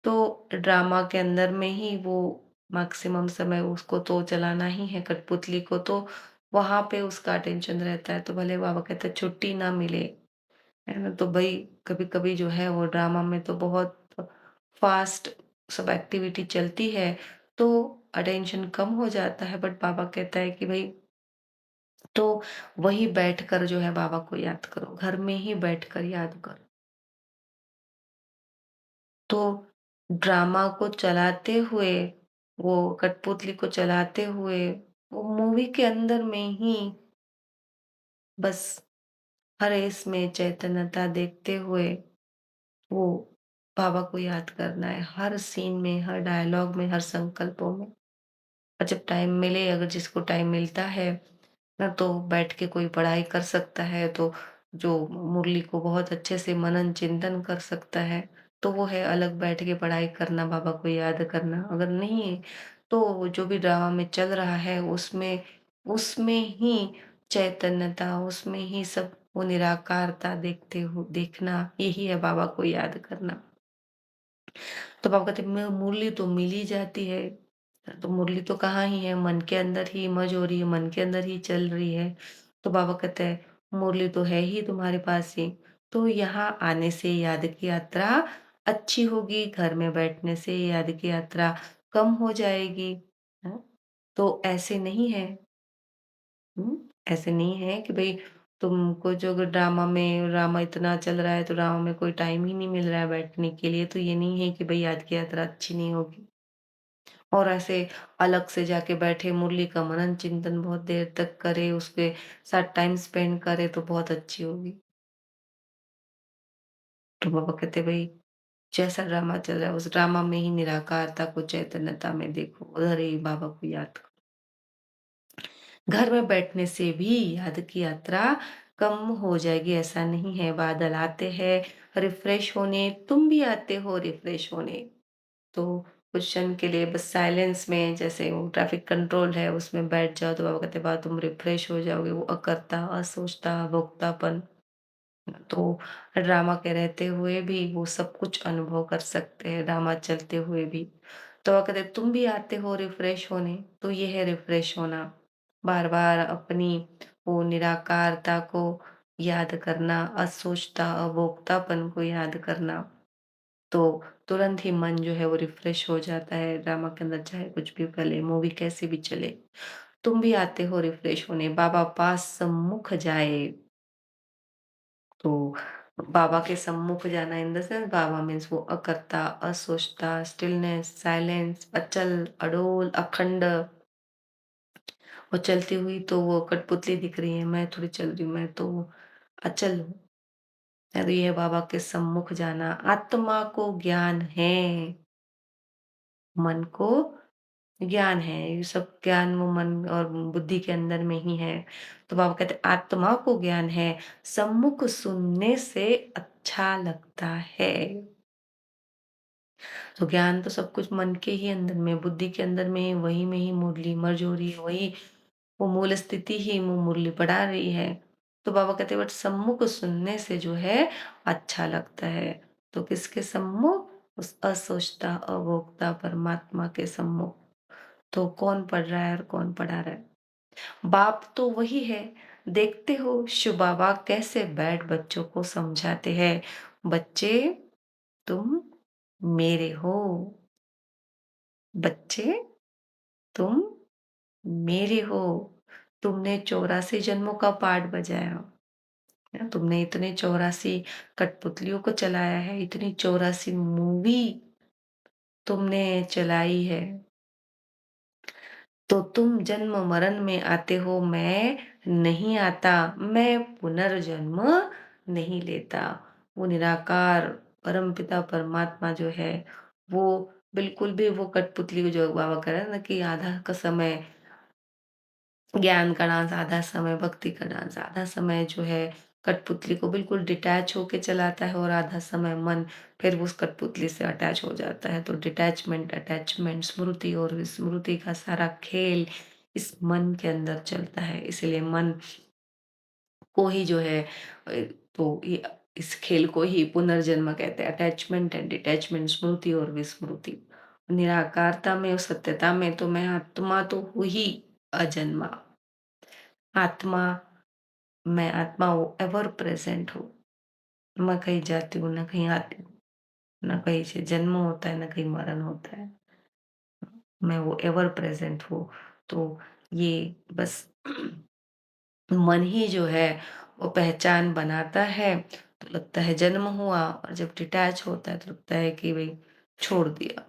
तो ड्रामा के अंदर में ही वो मैक्सिमम समय उसको तो चलाना ही है कठपुतली को, तो वहाँ पे उसका अटेंशन रहता है। तो भले बाबा कहते हैं छुट्टी ना मिले, है ना? तो भई कभी-कभी जो है वो ड्रामा में तो बहुत फास्ट सब एक्टिविटी चलती है, तो अटेंशन कम हो जाता है। बट बाबा कहता है कि भई तो वही बैठकर जो है बाबा को याद करो, घर में ही बैठकर याद करो। तो ड्रामा को चलाते हुए, वो कठपुतली को चलाते हुए, वो मूवी के अंदर में ही बस हर इसमें चैतन्यता देखते हुए वो बाबा को याद करना है, हर सीन में, हर डायलॉग में, हर संकल्पों में। और जब टाइम मिले, अगर जिसको टाइम मिलता है ना, तो बैठ के कोई पढ़ाई कर सकता है, तो जो मुरली को बहुत अच्छे से मनन चिंतन कर सकता है, तो वो है अलग बैठ के पढ़ाई करना, बाबा को याद करना। अगर नहीं है तो जो भी ड्रामा में चल रहा है उसमें उसमें ही चैतन्यता, उसमें ही सब वो निराकारता देखना, यही है बाबा को याद करना। तो बाबा कहते मुरली तो मिल ही जाती है। तो मुरली तो कहाँ ही है, मन के अंदर ही मौज हो रही है, मन के अंदर ही चल रही है। तो बाबा कहते हैं मुरली तो है ही तुम्हारे पास ही, तो यहाँ आने से याद की यात्रा अच्छी होगी, घर में बैठने से याद की यात्रा कम हो जाएगी। हाँ? तो ऐसे नहीं है। ऐसे नहीं है कि भई तुमको जो अगर ड्रामा इतना चल रहा है तो ड्रामा में कोई टाइम ही नहीं मिल रहा है बैठने के लिए, तो ये नहीं है कि भई आज की यात्रा अच्छी नहीं होगी। और ऐसे अलग से जाके बैठे मुरली का मनन चिंतन बहुत देर तक करे, उसके साथ टाइम स्पेंड करे तो बहुत अच्छी होगी। तो बाबा कहते भाई जैसा ड्रामा चल रहा है उस ड्रामा में ही निराकारता को चैतन्यता में देखो, उधर ही बाबा को याद करो। घर में बैठने से भी याद की यात्रा कम हो जाएगी ऐसा नहीं है। बादल आते हैं रिफ्रेश होने, तुम भी आते हो रिफ्रेश होने। तो कुछ क्षण के लिए बस साइलेंस में, जैसे वो ट्रैफिक कंट्रोल है उसमें बैठ जाओ, तो बाबा कहते बाद तुम रिफ्रेश हो जाओगे। वो अकर्ता, असोचता, भोक्तापन, तो ड्रामा के रहते हुए भी वो सब कुछ अनुभव कर सकते हैं, ड्रामा चलते हुए भी। तो वो कहते तुम भी आते हो रिफ्रेश होने, तो ये है रिफ्रेश होना। बार बार अपनी वो निराकारता को याद करना, असोचता, अभोक्तापन को याद करना, तो तुरंत ही मन जो है वो रिफ्रेश हो जाता है। ड्रामा के अंदर चाहे कुछ भी पहले मूवी कैसी भी चले, तुम भी आते हो रिफ्रेश होने, बाबा पास सम्मुख जाए। तो बाबा के सम्मुख जाना in the sense, Baba means वो अकर्ता, असोचता, स्टिलनेस, साइलेंस, अचल, अडोल, अखंड। वो चलती हुई तो वो कठपुतली दिख रही है, मैं थोड़ी चल रही हूँ, मैं तो अचल हूँ। तो ये है बाबा के सम्मुख जाना। आत्मा को ज्ञान है, मन को ज्ञान है, ये सब ज्ञान वो मन और बुद्धि के अंदर में ही है। तो बाबा कहते हैं आत्मा को ज्ञान है, सम्मुख सुनने से अच्छा लगता है। तो ज्ञान तो सब कुछ मन के ही अंदर में, बुद्धि के अंदर में, वही में ही मुरली मर्ज हो रही है, वही वो मूल स्थिति ही वो मुरली पढ़ा रही है। तो बाबा कहते हैं बट सम्मुख सुनने से जो है अच्छा लगता है। तो किसके सम्मुख? उस असोचता, अभोक्ता परमात्मा के सम्मुख। तो कौन पढ़ रहा है और कौन पढ़ा रहा है? बाप तो वही है। देखते हो शिव बाबा कैसे बैठ बच्चों को समझाते हैं, बच्चे तुम मेरे हो, बच्चे तुम मेरे हो। तुमने 84 जन्मों का पार्ट बजाया है, तुमने इतने 84 कठपुतलियों को चलाया है, इतनी 84 मूवी तुमने चलाई है। तो तुम जन्म मरण में आते हो, मैं नहीं आता, मैं पुनर्जन्म नहीं लेता। वो निराकार परमपिता परमात्मा जो है, वो बिल्कुल भी वो कठपुतली को जो बाबा कह रहे हैं ना कि आधा का समय ज्ञान का डांस, आधा समय भक्ति का डांस, आधा समय जो है कठपुतली को बिल्कुल डिटैच होके चलाता है और आधा समय मन फिर वो उस कठपुतली से अटैच हो जाता है। तो डिटैचमेंट, अटैचमेंट, स्मृति और विस्मृति का सारा खेल इस मन के अंदर चलता है। इसलिए मन को ही जो है तो ये इस खेल को ही पुनर्जन्म कहते हैं। अटैचमेंट एंड डिटैचमेंट, स्मृति और विस्मृति। निराकारता में और सत्यता में तो मैं आत्मा तो हूँ ही अजन्मा। आत्मा, मैं आत्मा हूँ, एवर प्रेजेंट हूँ। मैं कहीं जाती हूँ, ना कहीं आती हूँ, ना कहीं से जन्म होता है, ना कहीं मरण होता है। मैं वो एवर प्रेजेंट हूँ। तो ये बस मन ही जो है वो पहचान बनाता है। तो लगता है जन्म हुआ, और जब डिटैच होता है तो लगता है कि भई छोड़ दिया।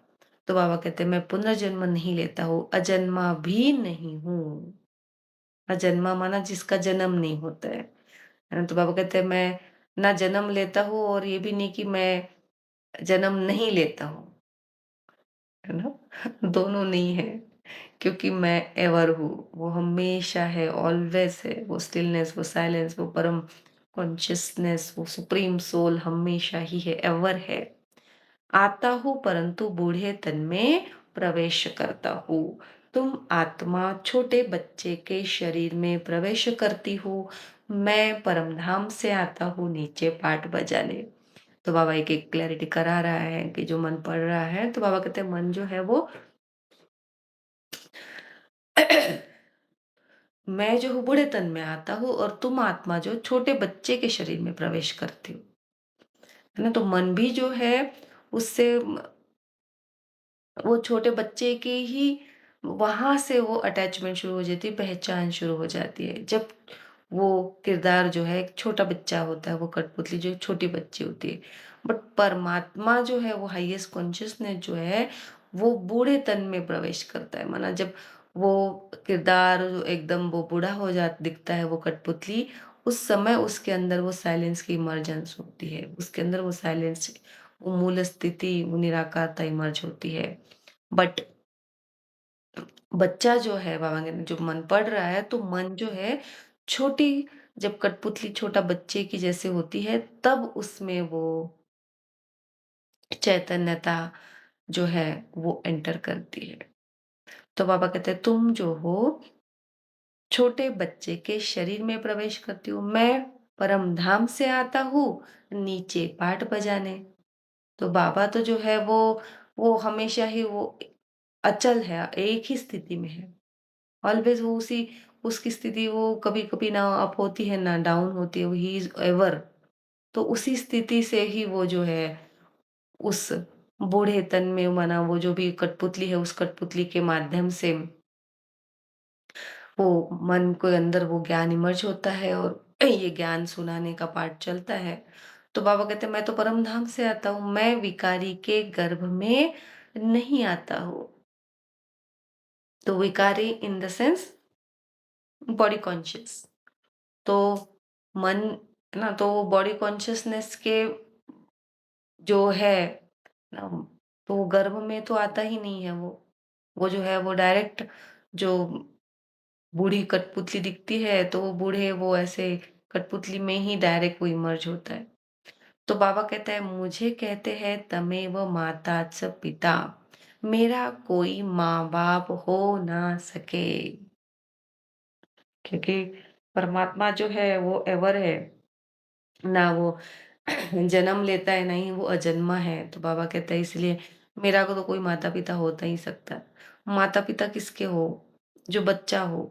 तो बाबा कहते हैं मैं पुनर्जन्म नहीं लेता हूँ, अजन्मा भी नहीं हूँ। अजन्मा माना जिसका जन्म नहीं होता है। तो बाबा कहते हैं मैं ना जन्म लेता हूँ और ये भी नहीं कि मैं जन्म नहीं लेता हूँ, है ना? दोनों नहीं है, क्योंकि मैं एवर हूँ, वो हमेशा है, ऑलवेज है, वो स्टिलनेस, वो साइलेंस, वो परम कॉन्शियसनेस, वो सुप्रीम सोल हमेशा ही है, एवर है। आता हूँ परंतु बूढ़े तन में प्रवेश करता हूँ। तुम आत्मा छोटे बच्चे के शरीर में प्रवेश करती हो, मैं परमधाम से आता हूँ नीचे पाठ बजाने। तो बाबा एक क्लैरिटी करा रहा है कि जो मन पढ़ रहा है, तो बाबा कहते हैं मन जो है वो मैं जो हूँ बूढ़े तन में आता हूँ और तुम आत्मा जो छोटे बच्चे के शरीर में प्रवेश करती हो, है ना? तो मन भी जो है उससे वो छोटे बच्चे के ही वहां से वो अटैचमेंट शुरू हो जाती है, पहचान शुरू हो जाती है। जब वो किरदार जो है एक छोटा बच्चा होता है, वो कठपुतली जो छोटी बच्ची होती है, बट परमात्मा जो है वो हाईएस्ट कॉन्शियसनेस जो है वो बूढ़ेपन में प्रवेश करता है। माना जब वो किरदार जो एकदम वो बूढ़ा हो जा दिखता है वो कठपुतली, उस समय उसके अंदर वो साइलेंस की इमर्जेंस होती है। उसके अंदर वो साइलेंस, वो मूल स्थिति, वो निराकारता इमर्ज होती है। बट बच्चा जो है बाबा के जो मन पढ़ रहा है, तो मन जो है छोटी, जब कठपुतली छोटा बच्चे की जैसे होती है, तब उसमें वो चैतन्यता जो है वो एंटर करती है। तो बाबा कहते हैं तुम जो हो छोटे बच्चे के शरीर में प्रवेश करती हो, मैं परम धाम से आता हूँ नीचे पाठ बजाने। तो बाबा तो जो है वो हमेशा ही वो अचल है, एक ही स्थिति में है। ऑलवेज वो उसी, उसकी स्थिति वो कभी-कभी ना अप होती है ना डाउन होती है, ही इज़ एवर। तो उसी स्थिति से ही वो जो है उस बूढ़े तन में माना वो जो भी कठपुतली है, उस कठपुतली के माध्यम से वो मन के अंदर वो ज्ञान इमर्ज होता है और ये ज्ञान सुनाने का पाठ चलता है। तो बाबा कहते हैं मैं तो परम धाम से आता हूँ, मैं विकारी के गर्भ में नहीं आता हूँ। तो विकारी in the sense body conscious. तो मन है ना, तो वो बॉडी कॉन्शियसनेस के जो है ना, तो वो गर्भ में तो आता ही नहीं है वो। वो जो है वो डायरेक्ट जो बूढ़ी कठपुतली दिखती है, तो वो बूढ़े वो ऐसे कठपुतली में ही डायरेक्ट वो इमर्ज होता है। तो बाबा कहता है मुझे कहते हैं तमेव माता च पिता, मेरा कोई माँ-बाप हो ना सके। क्योंकि परमात्मा जो है वो एवर है, ना वो जन्म लेता है, ना ही वो अजन्मा है। तो बाबा कहता है इसलिए मेरा को तो कोई माता-पिता होता ही सकता। माता-पिता किसके हो? जो बच्चा हो,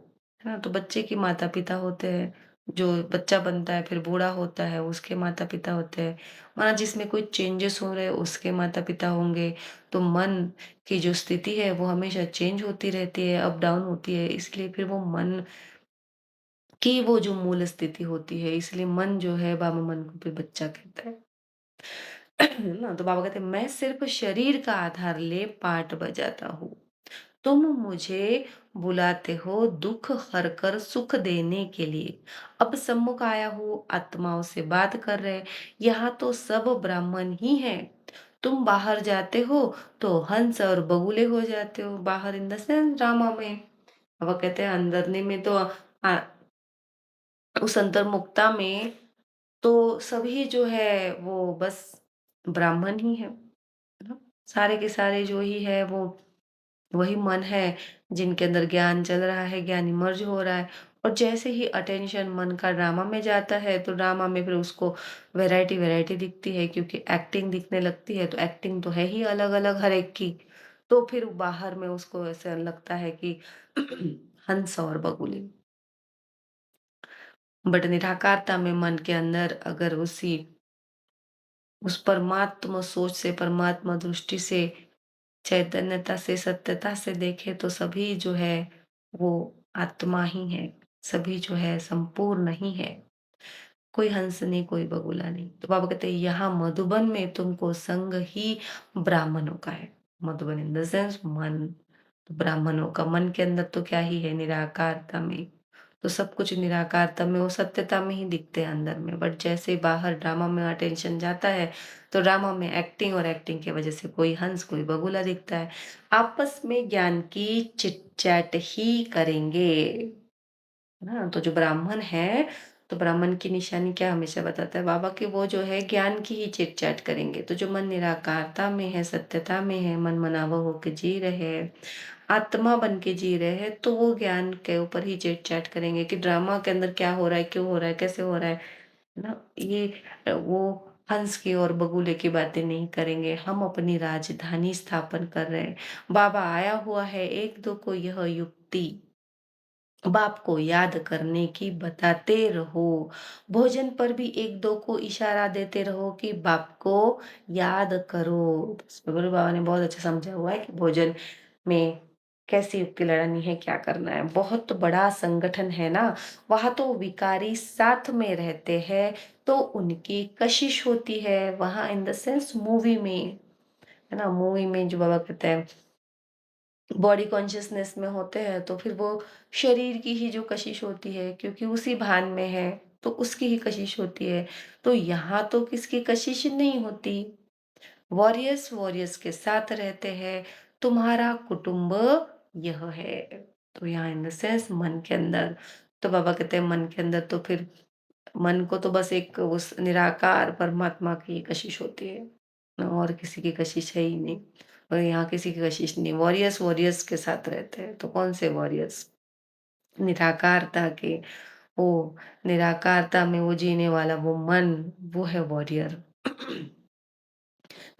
है ना? तो बच्चे के माता-पिता होते हैं, जो बच्चा बनता है फिर बूढ़ा होता है उसके माता-पिता होते हैं। माना जिसमें कोई चेंजेस हो रहे हैं उसके माता-पिता होंगे। तो मन की जो स्थिति है वो हमेशा चेंज होती रहती है, अप डाउन होती है, इसलिए फिर वो मन की वो जो मूल स्थिति होती है, इसलिए मन जो है बाबा मन को फिर बच्चा कहता है। ना तो बाबा कहते हैं मैं सिर्फ शरीर का आधार ले पाठ बजाता हूँ, तुम मुझे बुलाते हो दुख हर कर सुख देने के लिए। अब सम्मुख आया हूँ आत्माओं से बात कर रहे, यहाँ तो सब ब्राह्मण ही हैं। तुम बाहर जाते हो तो हंस और बगुले हो जाते हो, बाहर इन द सेंस ड्रामा में। बाबा कहते हैं अंदरने में तो उस अंतर्मुखता में तो सभी जो है वो बस ब्राह्मण ही है ना? सारे के सारे जो ही है वो वही मन है जिनके अंदर ज्ञान चल रहा है, ज्ञान इमर्ज हो रहा है। और जैसे ही अटेंशन मन का ड्रामा में जाता है तो ड्रामा में फिर उसको वैरायटी वैरायटी दिखती है, क्योंकि एक्टिंग दिखने लगती है, तो एक्टिंग तो है ही अलग अलग हर एक की। तो फिर बाहर में उसको ऐसा लगता है कि हंस और बगुले। बट निराकारता में मन के अंदर अगर उस परमात्मा सोच से, परमात्मा दृष्टि से, चैतन्यता से, सत्यता से देखे तो सभी जो है वो आत्मा ही है। सभी जो है संपूर्ण ही है। कोई हंस नहीं, कोई बगुला नहीं। तो बाबा कहते हैं यहाँ मधुबन में तुमको संग ही ब्राह्मणों का है। मधुबन इन द सेंस मन। तो ब्राह्मणों का मन के अंदर तो क्या ही है, निराकारता में। तो सब कुछ निराकारता में, वो सत्यता में ही दिखते हैं अंदर में। बट जैसे बाहर ड्रामा में अटेंशन जाता है तो ड्रामा में एक्टिंग, और एक्टिंग की वजह से कोई हंस कोई बगुला दिखता है। आपस में ज्ञान की चिट चैट ही करेंगे, है ना? तो जो ब्राह्मण है, तो ब्राह्मण की निशानी क्या हमेशा बताता है बाबा कि वो जो है ज्ञान की ही चिट चैट करेंगे। तो जो मन निराकारता में है, सत्यता में है, मन मनावा होके जी रहे हैं, आत्मा बन के जी रहे हैं, तो वो ज्ञान के ऊपर ही चिट चैट करेंगे कि ड्रामा के अंदर क्या हो रहा है, क्यों हो रहा है, कैसे हो रहा है ना? ये वो हंस की और बगुले की बातें नहीं करेंगे। हम अपनी राजधानी स्थापन कर रहे हैं। बाबा आया हुआ है एक दो को यह युक्ति बाप को याद करने की बताते रहो। भोजन पर भी एक दो को इशारा देते रहो कि बाप को याद करो। गुरु बाबा ने बहुत अच्छा समझा हुआ है कि भोजन में कैसी युक्ति लड़नी है, क्या करना है। बहुत बड़ा संगठन है ना, वहां तो विकारी साथ में रहते हैं, तो उनकी कशिश होती है वहां इन द सेंस मूवी में, है ना? मूवी में जो बाबा कहते हैं बॉडी कॉन्शियसनेस में होते हैं तो फिर वो शरीर की ही जो कशिश होती है क्योंकि उसी भान में है तो उसकी ही कशिश होती है। तो यहाँ तो किसकी कशिश नहीं होती। वॉरियर्स वॉरियर्स के साथ रहते हैं। तुम्हारा कुटुंब यह है। तो यहाँ इन द सेंस मन के अंदर। तो बाबा कहते हैं मन के अंदर तो फिर मन को तो बस एक उस निराकार परमात्मा की कशिश होती है और किसी की कशिश है ही नहीं। और यहाँ किसी की कशिश नहीं। वॉरियर्स वॉरियर्स के साथ रहते हैं तो कौन से वॉरियर्स। निराकारता के। वो निराकारता में वो जीने वाला वो मन, वो है warrior.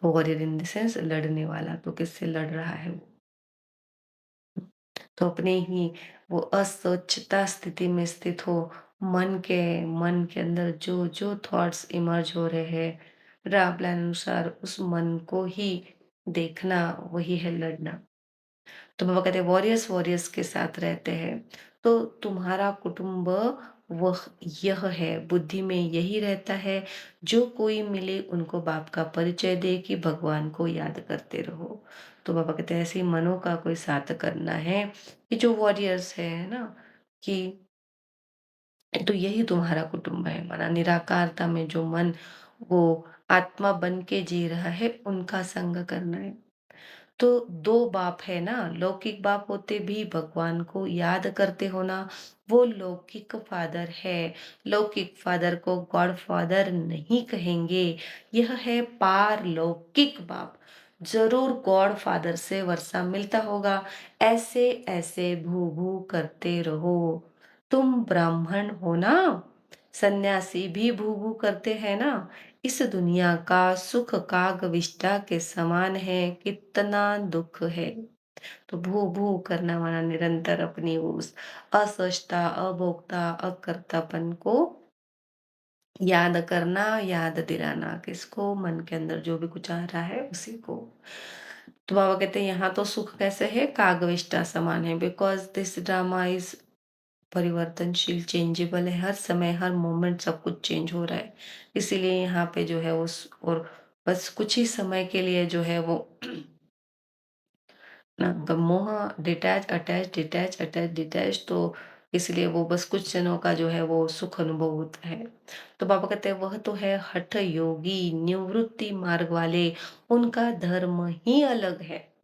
Warrior in the sense लड़ने वाला। तो किससे लड़ रहा है वो। तो अपने ही वो अस्वच्छता स्थिति में स्थित हो। मन के अंदर जो जो थॉट्स इमर्ज हो रहे हैं रा प्लान अनुसार उस मन को ही देखना, वही है लड़ना। तो बाबा कहते हैं वॉरियर्स वॉरियर्स के साथ रहते हैं। तो तुम्हारा कुटुंब वह यह है, बुद्धि में यही रहता है। जो कोई मिले उनको बाप का परिचय दे कि भगवान को याद करते रहो। तो बाबा कहते हैं ऐसे ही मनों का कोई साथ करना है कि जो वॉरियर्स है ना, कि तो यही तुम्हारा कुटुंब है। माना निराकारता में जो मन वो आत्मा बन के जी रहा है उनका संग करना है। तो दो बाप है ना, लौकिक बाप होते भी भगवान को याद करते हो ना, वो लौकिक फादर है। लौकिक फादर को गॉड फादर नहीं कहेंगे। यह है पारलौकिक बाप। जरूर गॉड फादर से वर्षा मिलता होगा। ऐसे ऐसे भू भू करते रहो। तुम ब्राह्मण हो ना, सन्यासी भी भू भू करते हैं ना। इस दुनिया का सुख कागविष्टा के समान है, कितना दुख है। तो भू भू करना माना निरंतर अपनी उस असहजता, अभोक्ता, अकर्तापन को याद करना, याद दिलाना। किसको, मन के अंदर जो भी कुछ आ रहा है उसी को। तो बाबा कहते हैं यहाँ तो सुख कैसे है, कागविष्टा समान है। बिकॉज दिस ड्रामा इज परिवर्तनशील, चेंजेबल है। हर समय हर मोमेंट सब कुछ चेंज हो रहा है। इसीलिए यहाँ पे जो है और बस कुछ ही समय के लिए जो है वो ना मोह, डिटैच तो इसलिए वो बस कुछ क्षणों का जो है वो सुख अनुभव होता है। तो बाबा कहते हैं वह तो है हठ योगी, निवृत्ति मार्ग वाले। उनका धर्म ही अलग है।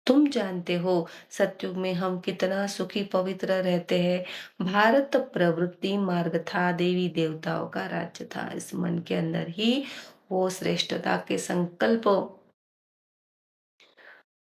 तुम जानते हो सतयुग में हम कितना सुखी पवित्र रहते हैं। भारत प्रवृत्ति मार्ग था, देवी देवताओं का राज्य था। इस मन के अंदर ही वो श्रेष्ठता के संकल्प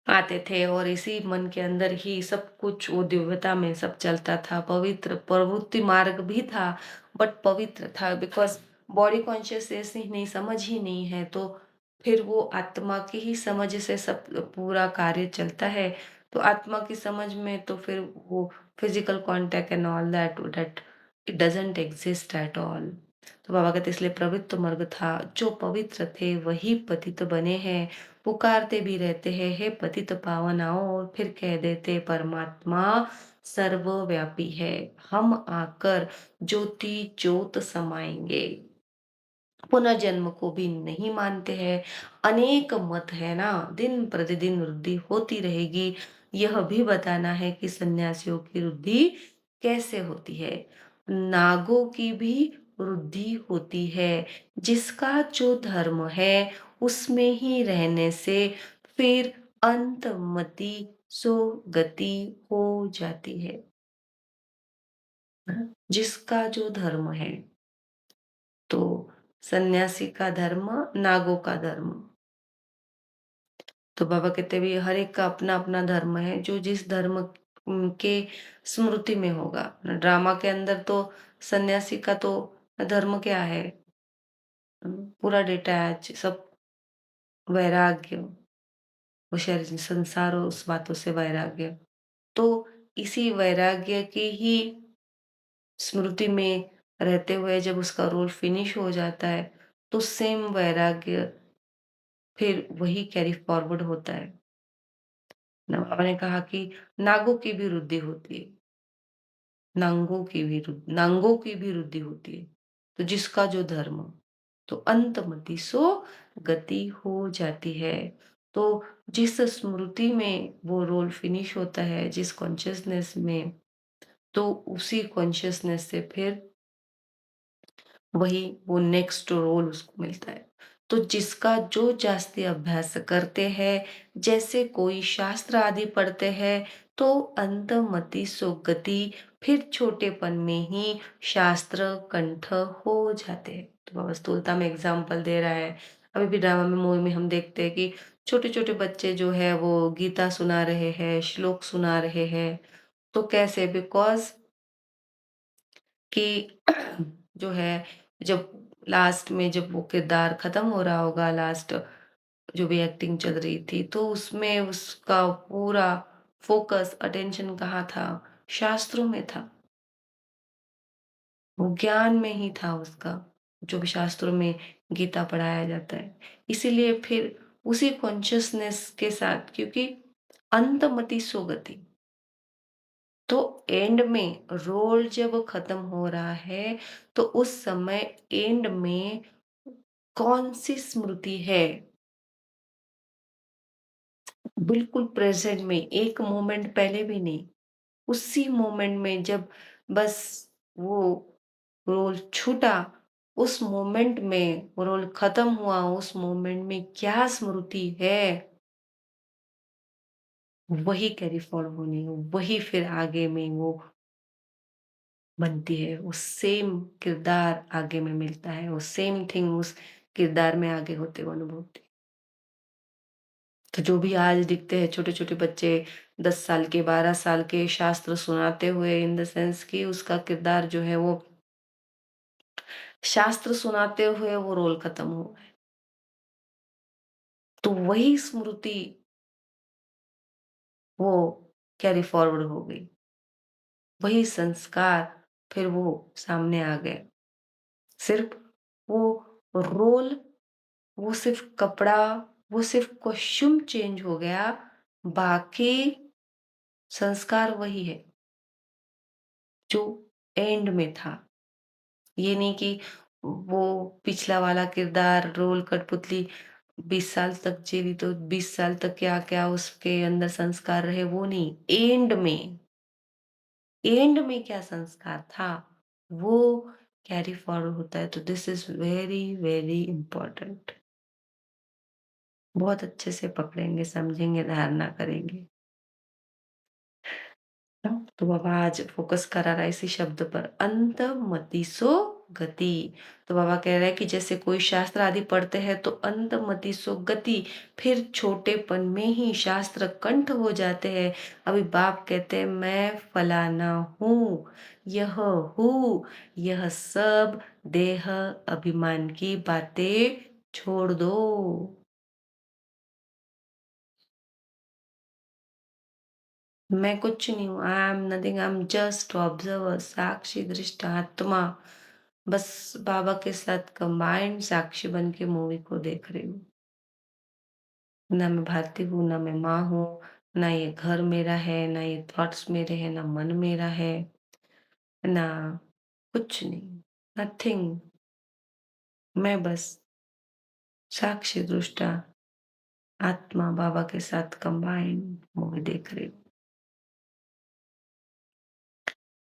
आते थे और इसी मन के अंदर ही सब कुछ वो दिव्यता में सब चलता था। पवित्र प्रवृत्ति मार्ग भी था बट पवित्र था। बिकॉज बॉडी कॉन्शियसनेस ही नहीं, समझ ही नहीं है तो फिर वो आत्मा की ही समझ से सब पूरा कार्य चलता है। तो आत्मा की समझ में तो फिर वो physical contact and all that that it doesn't exist at all. तो बाबा कहते इसलिए पवित्र मार्ग था। जो पवित्र थे वही पतित बने हैं। पुकारते भी रहते हैं हे पतित पावन आओ, और फिर कह देते परमात्मा सर्वव्यापी है। हम आकर ज्योति ज्योत समाएंगे। पुनर्जन्म को भी नहीं मानते हैं। अनेक मत है ना, दिन प्रतिदिन वृद्धि होती रहेगी। यह भी बताना है कि सन्यासियों की वृद्धि कैसे होती है। नागों की भी वृद्धि होती है। जिसका जो धर्म है उसमें ही रहने से फिर अंतमति सो गति हो जाती है। जिसका जो धर्म है तो सन्यासी का धर्म, नागों का धर्म। तो बाबा कहते भी हर एक का अपना अपना धर्म है, जो जिस धर्म के स्मृति में होगा। ड्रामा के अंदर तो सन्यासी का तो धर्म क्या है, पूरा डिटैच सब, वैराग्य, वो शरीर संसार और उस बातों से वैराग्य। तो इसी वैराग्य की ही स्मृति में रहते हुए जब उसका रोल फिनिश हो जाता है तो सेम वैराग्य फिर वही कैरी फॉरवर्ड होता है। बाबा ने कहा कि नागों की भी वृद्धि होती है। नांगों की भी वृद्धि होती है। तो जिसका जो धर्म, तो अंतमति सो गति हो जाती है। तो जिस स्मृति में वो रोल फिनिश होता है, जिस कॉन्शसनेस में, तो उसी कॉन्शसनेस से फिर वही वो नेक्स्ट रोल उसको मिलता है। तो जिसका जो जास्ती अभ्यास करते हैं, जैसे कोई शास्त्र आदि पढ़ते हैं, तो अंतमति सुगति, फिर छोटेपन में ही शास्त्र कंठ हो जाते हैं। तो बाबा स्थूलता में एग्जाम्पल दे रहा है। अभी भी ड्रामा में, मूवी में हम देखते हैं कि छोटे छोटे बच्चे जो है वो गीता सुना रहे हैं, श्लोक सुना रहे हैं। तो कैसे? बिकॉज कि जो है, जब लास्ट में जब वो किरदार खत्म हो रहा होगा, लास्ट जो भी एक्टिंग चल रही थी, तो उसमें उसका पूरा फोकस, अटेंशन कहाँ था? शास्त्रों में था। वो ज्ञान में ही था उसका, जो भी शास्त्रों में गीता पढ़ाया जाता है। इसीलिए फिर उसी कॉन्शियसनेस के साथ, क्योंकि अंतमति सुगति, तो एंड में रोल जब खत्म हो रहा है, तो उस समय एंड में कौन सी स्मृति है? बिल्कुल प्रेजेंट में, एक मोमेंट पहले भी नहीं, उसी मोमेंट में जब बस वो रोल छूटा, उस मोमेंट में वो रोल खत्म हुआ, उस मोमेंट में क्या स्मृति है, वही कैरी फॉरवर्ड होनी है, वही फिर आगे में वो बनती है, वो सेम किरदार आगे में मिलता है, वो सेम थिंग उस किरदार में आगे होते हुए अनुभूति। तो जो भी आज दिखते हैं छोटे छोटे बच्चे, 10 साल के, 12 साल के, शास्त्र सुनाते हुए, इन द सेंस कि उसका किरदार जो है वो शास्त्र सुनाते हुए वो रोल खत्म हो गए। तो वही स्मृति वो कैरी फॉरवर्ड हो गई, वही संस्कार फिर वो सामने आ गए। सिर्फ वो रोल, वो सिर्फ कपड़ा, वो सिर्फ कॉस्ट्यूम चेंज हो गया, बाकी संस्कार वही है जो एंड में था। ये नहीं कि वो पिछला वाला किरदार रोल कठपुतली 20 साल तक झेली, तो 20 साल तक क्या क्या उसके अंदर संस्कार रहे, वो नहीं, एंड में क्या संस्कार था, वो कैरी फॉरवर्ड होता है। तो this is very very important. बहुत अच्छे से पकड़ेंगे, समझेंगे, धारणा करेंगे ना। तो बाबा आज फोकस करा रहा है इसी शब्द पर, अंत मति सो गति। तो बाबा कह रहे हैं कि जैसे कोई शास्त्र आदि पढ़ते हैं, तो अंत मति सो गति, फिर छोटेपन में ही शास्त्र कंठ हो जाते हैं। अभी बाप कहते हैं मैं फलाना हूँ, यह हूँ, यह सब देह अभिमान की बातें छोड़ दो। मैं कुछ नहीं हूँ, I am nothing, I am just observer, साक्षी दृष्ट आत्मा। बस बाबा के साथ कंबाइंड साक्षी बन के मूवी को देख रही हूँ। ना मैं भारती हूँ, ना मैं माँ हूँ, ना ये घर मेरा है, ना ये थॉट्स मेरे हैं, ना मन मेरा है, ना कुछ नहीं, नथिंग। मैं बस साक्षी दृष्टा आत्मा बाबा के साथ कंबाइंड मूवी देख रही हूँ।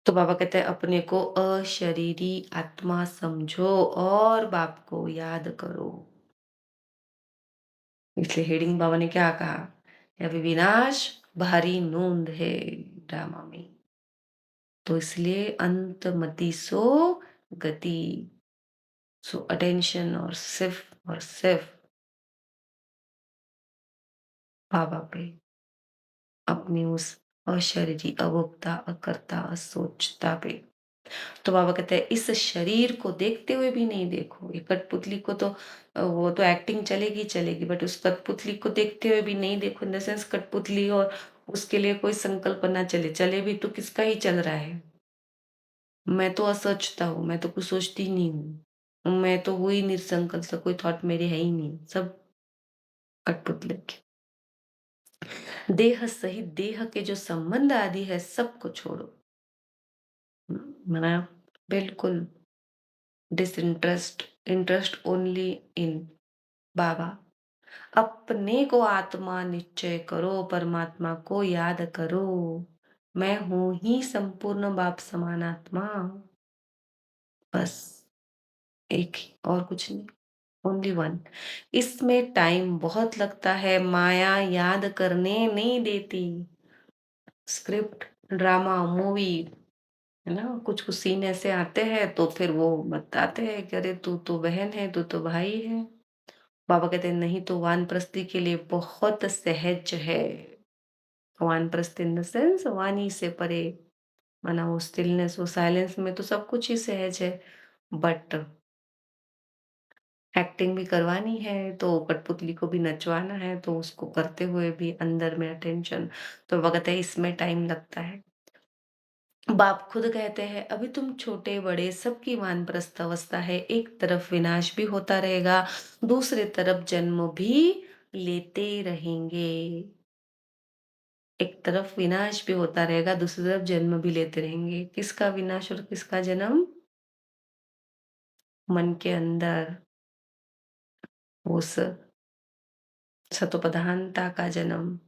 तो बाबा कहते हैं अपने को अशरीरी आत्मा समझो और बाप को याद करो। इसलिए हेडिंग बाबा ने क्या कहा? अभी विनाश भारी नूंद है ड्रामा में, तो इसलिए अंत मति सो गति। सो अटेंशन और सिर्फ बाबा पे, अपनी उस अशरीरी, अभोक्ता, अकर्ता, असोचता पे। तो बाबा कहते हैं इस शरीर को देखते हुए भी नहीं देखो। ये कठपुतली को तो वो तो एक्टिंग चलेगी चलेगी, बट उस कठपुतली को देखते हुए भी नहीं देखो, इन द सेंस कठपुतली और उसके लिए कोई संकल्प ना चले, चले भी तो किसका ही चल रहा है। मैं तो असोचता हूँ, मैं तो कुछ सोचती ही नहीं हूँ, मैं तो हुई निसंकल्प, कोई थॉट मेरे है ही नहीं, सब कठपुतली के। देह सहित देह के जो संबंध आदि है सबको छोड़ो। मना बिल्कुल डिसइंटरेस्ट, इंटरेस्ट ओनली इन बाबा। अपने को आत्मा निश्चय करो, परमात्मा को याद करो। मैं हूँ ही संपूर्ण बाप समान आत्मा। बस एक ही, और कुछ नहीं। Only one. इसमें टाइम बहुत लगता है, माया याद करने नहीं देती। स्क्रिप्ट, ड्रामा, मूवी, है ना? कुछ-कुछ सीन ऐसे आते हैं तो फिर वो बताते हैं कि अरे तू तो बहन है, तू तो भाई है। बाबा कहते हैं नहीं तो वानप्रस्थी के लिए बहुत सहज है। वानप्रस्थ इन द सेंस वाणी से परे, माना वो स्टिलनेस, वो साइलेंस में तो सब कुछ ही सहज है। बट एक्टिंग भी करवानी है तो कठपुतली को भी नचवाना है, तो उसको करते हुए भी अंदर में अटेंशन, तो बाबा कहते हैं इसमें टाइम लगता है। बाप खुद कहते हैं अभी तुम छोटे बड़े सबकी वानप्रस्थ अवस्था है, एक तरफ विनाश भी होता रहेगा, दूसरे तरफ जन्म भी लेते रहेंगे। एक तरफ विनाश भी होता रहेगा, दूसरी तरफ जन्म भी लेते रहेंगे। किसका विनाश और किसका जन्म? मन के अंदर उस सतोप्रधानता का जन्म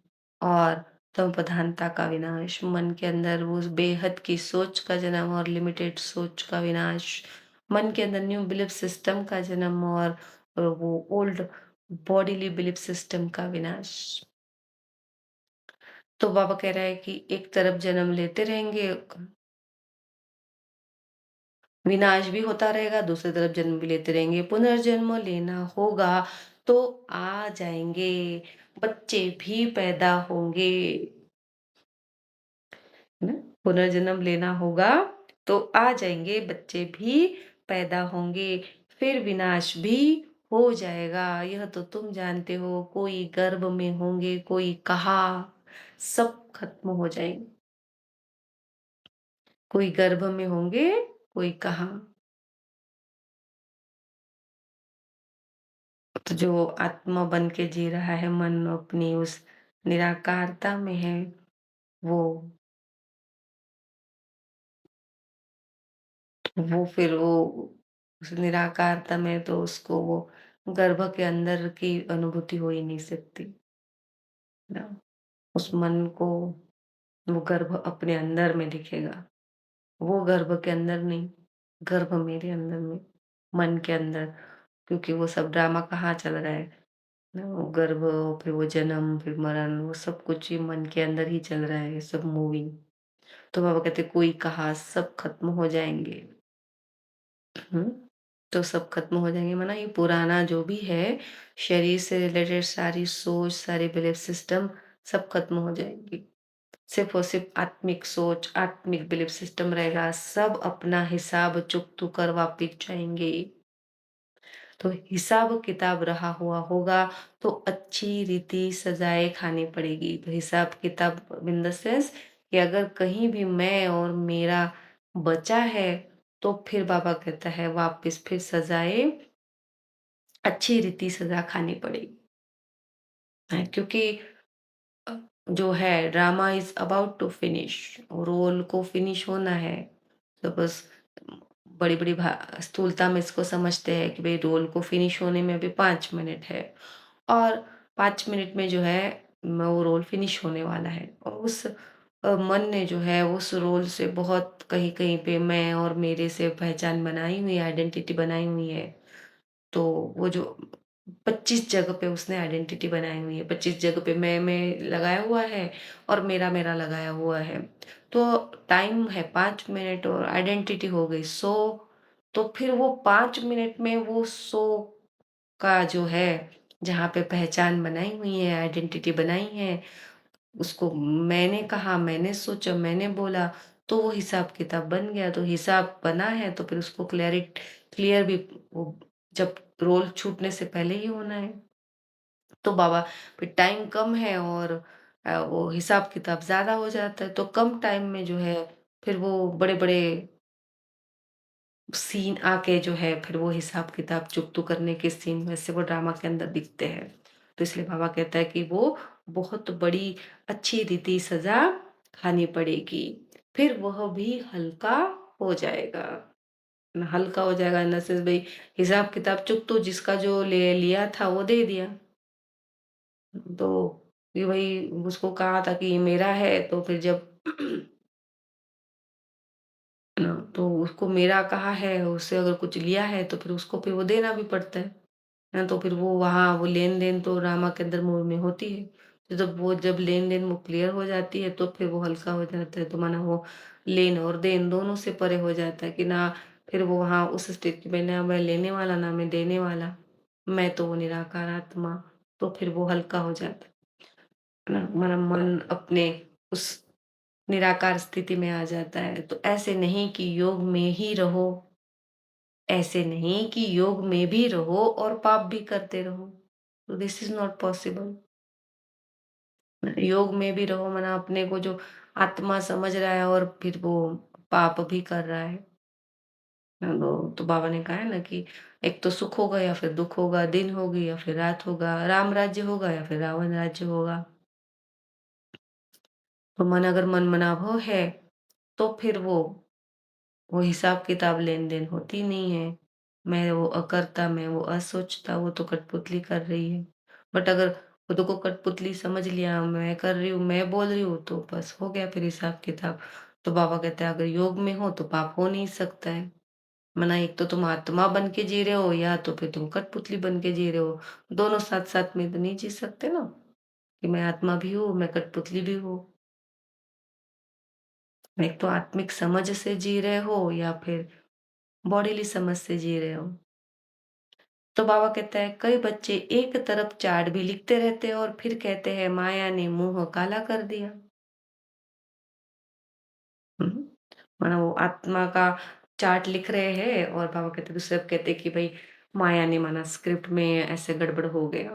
और तमोप्रधानता का विनाश, मन के अंदर वो उस बेहद की सोच का जन्म और लिमिटेड सोच का विनाश, मन के अंदर न्यू बिलीफ सिस्टम का जन्म और वो ओल्ड बॉडीली बिलीफ सिस्टम का विनाश। तो बाबा कह रहा है कि एक तरफ जन्म लेते रहेंगे, विनाश भी होता रहेगा, दूसरी तरफ जन्म भी लेते रहेंगे, पुनर्जन्म लेना होगा तो आ जाएंगे, बच्चे भी पैदा होंगे, है ना? पुनर्जन्म लेना होगा तो आ जाएंगे, बच्चे भी पैदा होंगे, फिर विनाश भी हो जाएगा। यह तो तुम जानते हो, कोई गर्भ में होंगे, कोई कहा, सब खत्म हो जाएंगे। कोई गर्भ में होंगे, कोई कहा। तो जो आत्मा बन के जी रहा है, मन अपनी उस निराकारता में है, वो फिर वो उस निराकारता में तो उसको वो गर्भ के अंदर की अनुभूति हो ही नहीं सकती ना। उस मन को वो गर्भ अपने अंदर में दिखेगा, वो गर्भ के अंदर नहीं, गर्भ मेरे अंदर में, मन के अंदर। क्योंकि वो सब ड्रामा कहाँ चल रहा है ना, वो गर्भ, फिर वो जन्म, फिर मरण, वो सब कुछ ही मन के अंदर ही चल रहा है, ये सब मूवी। तो बाबा कहते कोई कहा सब खत्म हो जाएंगे। हम्म। तो सब खत्म हो जाएंगे, माना ये पुराना जो भी है, शरीर से रिलेटेड सारी सोच, सारी बिलीफ सिस्टम सब खत्म हो जाएंगी। सिर्फ और सिर्फ आत्मिक सोच, आत्मिक बिलीफ सिस्टम रहेगा, सब अपना हिसाब चुकतू कर वापिस जाएंगे। तो हिसाब किताब रहा हुआ होगा तो अच्छी रीति सजाए खानी पड़ेगी। तो हिसाब किताब इन द सेंस कि अगर कहीं भी मैं और मेरा बचा है तो फिर बाबा कहता है वापस फिर सजाए, अच्छी रीति सजा खानी पड़ेगी। क्योंकि अ, जो है drama is about to finish, role को फिनिश होना है। तो बस बड़ी बड़ी स्थूलता में इसको समझते हैं कि भाई रोल को फिनिश होने में भी 5 मिनट है, और 5 मिनट में जो है वो रोल फिनिश होने वाला है। और उस मन ने जो है उस रोल से बहुत कहीं कहीं पे मैं और मेरे से पहचान बनाई हुई, आइडेंटिटी बनाई हुई है। तो वो जो 25 जगह पे उसने आइडेंटिटी बनाई हुई है, 25 जगह पे मैं लगाया हुआ है और मेरा लगाया हुआ है। तो टाइम है 5 मिनट और आइडेंटिटी हो गई 100। तो फिर वो 5 मिनट में वो 100 का जो है, जहाँ पे पहचान बनाई हुई है, आइडेंटिटी बनाई है, उसको मैंने कहा, मैंने सोचा, मैंने बोला, तो वो हिसाब किताब बन गया। तो हिसाब बना है तो फिर उसको क्लियर भी वो जब रोल छूटने से पहले ही होना है। तो बाबा फिर टाइम कम है और वो हिसाब किताब ज़्यादा हो जाता है, तो कम टाइम में जो है फिर वो बड़े-बड़े सीन आके जो है फिर वो हिसाब किताब चुकतू करने के सीन वैसे वो ड्रामा के अंदर दिखते हैं। तो इसलिए बाबा कहता है कि वो बहुत बड़ी अच्छी रीति सजा खानी पड़ेगी, फिर वह भी हल्का हो जाएगा। हल्का हो जाएगा इन द सेंस भाई हिसाब किताब चुकतू जिसका जो ले लिया था वो दे दिया, तो ये वही उसको कहा था कि ये मेरा है, तो फिर जब ना तो उसको मेरा कहा है, उससे अगर कुछ लिया है तो फिर उसको फिर वो देना भी पड़ता है। ना तो फिर वो वहाँ वो लेन-देन तो ड्रामा के अंदर मूवी में होती है। तो जब लेन-देन वो क्लियर हो जाती है तो फिर वो हल्का हो जाता है। तो माना वो लेन और देन दोनों से परे हो जाता है कि ना फिर वो वहाँ उस स्थिति में ना मैं लेने वाला ना मैं देने वाला। मैं तो वो निराकार आत्मा, तो फिर वो हल्का हो जाता है ना। हमारा मन अपने उस निराकार स्थिति में आ जाता है। तो ऐसे नहीं कि योग में ही रहो, ऐसे नहीं कि योग में भी रहो और पाप भी करते रहो। तो दिस इज़ नॉट पॉसिबल। योग में भी रहो माना अपने को जो आत्मा समझ रहा है और फिर वो पाप भी कर रहा है। तो बाबा ने कहा है ना कि एक तो सुख होगा या फिर दुख होगा, दिन होगी या फिर रात होगा, राम राज्य होगा या फिर रावण राज्य होगा। तो मन अगर मनमनाभव है, तो फिर वो हिसाब-किताब लेन-देन होती नहीं है। मैं वो अकर्ता, मैं वो असोचता, वो तो कठपुतली कर रही है। बट अगर खुद को कठपुतली समझ लिया, मैं कर रही हूँ, मैं बोल रही हूँ, तो बस हो गया फिर हिसाब-किताब। तो बाबा कहते हैं अगर योग में हो तो पाप हो नहीं सकता है। मना एक तो तुम आत्मा बन के जी रहे हो या तो फिर तुम कठपुतली बन के जी रहे हो। दोनों साथ-साथ में तो नहीं जी सकते ना, कि मैं आत्मा भी हूँ, मैं कठपुतली भी हूँ। एक तो आत्मिक समझ से जी रहे हो या फिर बॉडीली समझ से जी रहे हो। तो बाबा कहता है कई बच्चे एक तरफ चार्ट भी लिखते रहते हैं और फिर कहते हैं माया ने मुंह काला कर दिया। हम्म, मानो वो आत्मा का चार्ट लिख रहे हैं और बाबा कहते दूसरे तरफ कहते हैं कि भाई माया ने माना स्क्रिप्ट में ऐसे गड़बड़ हो गया,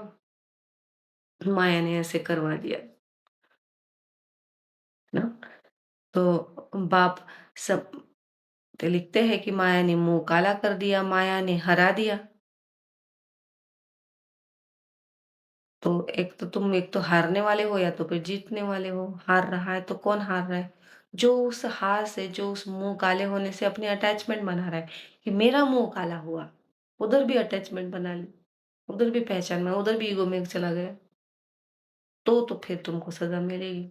माया ने ऐसे करवा दिया ना। तो बाप सब तो लिखते हैं कि माया ने मुंह काला कर दिया, माया ने हरा दिया। तो एक तो हारने वाले हो या तो फिर जीतने वाले हो। हार रहा है तो कौन हार रहा है? जो उस हार से, जो उस मुँह काले होने से अपनी अटैचमेंट बना रहा है कि मेरा मुँह काला हुआ। उधर भी अटैचमेंट बना ली, उधर भी पहचान में, उधर भी ईगो में चला गया। तो फिर तुमको सज़ा मिलेगी।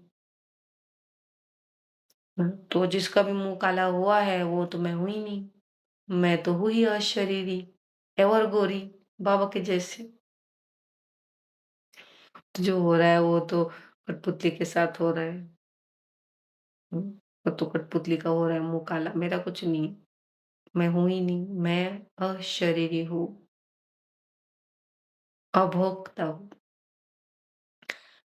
तो जिसका भी मुँह काला हुआ है वो तो मैं हूँ ही नहीं। मैं तो हूँ ही अशरीरी, एवर गोरी, बाबा के जैसे। तो जो हो रहा है वो तो कठपुतली के साथ हो रहा है। हुँ, वो तो कठपुतली का हो रहा है मुँह काला, मेरा कुछ नहीं है। मैं हूँ ही नहीं, मैं अशरीरी हूँ, अभोक्ता हूँ।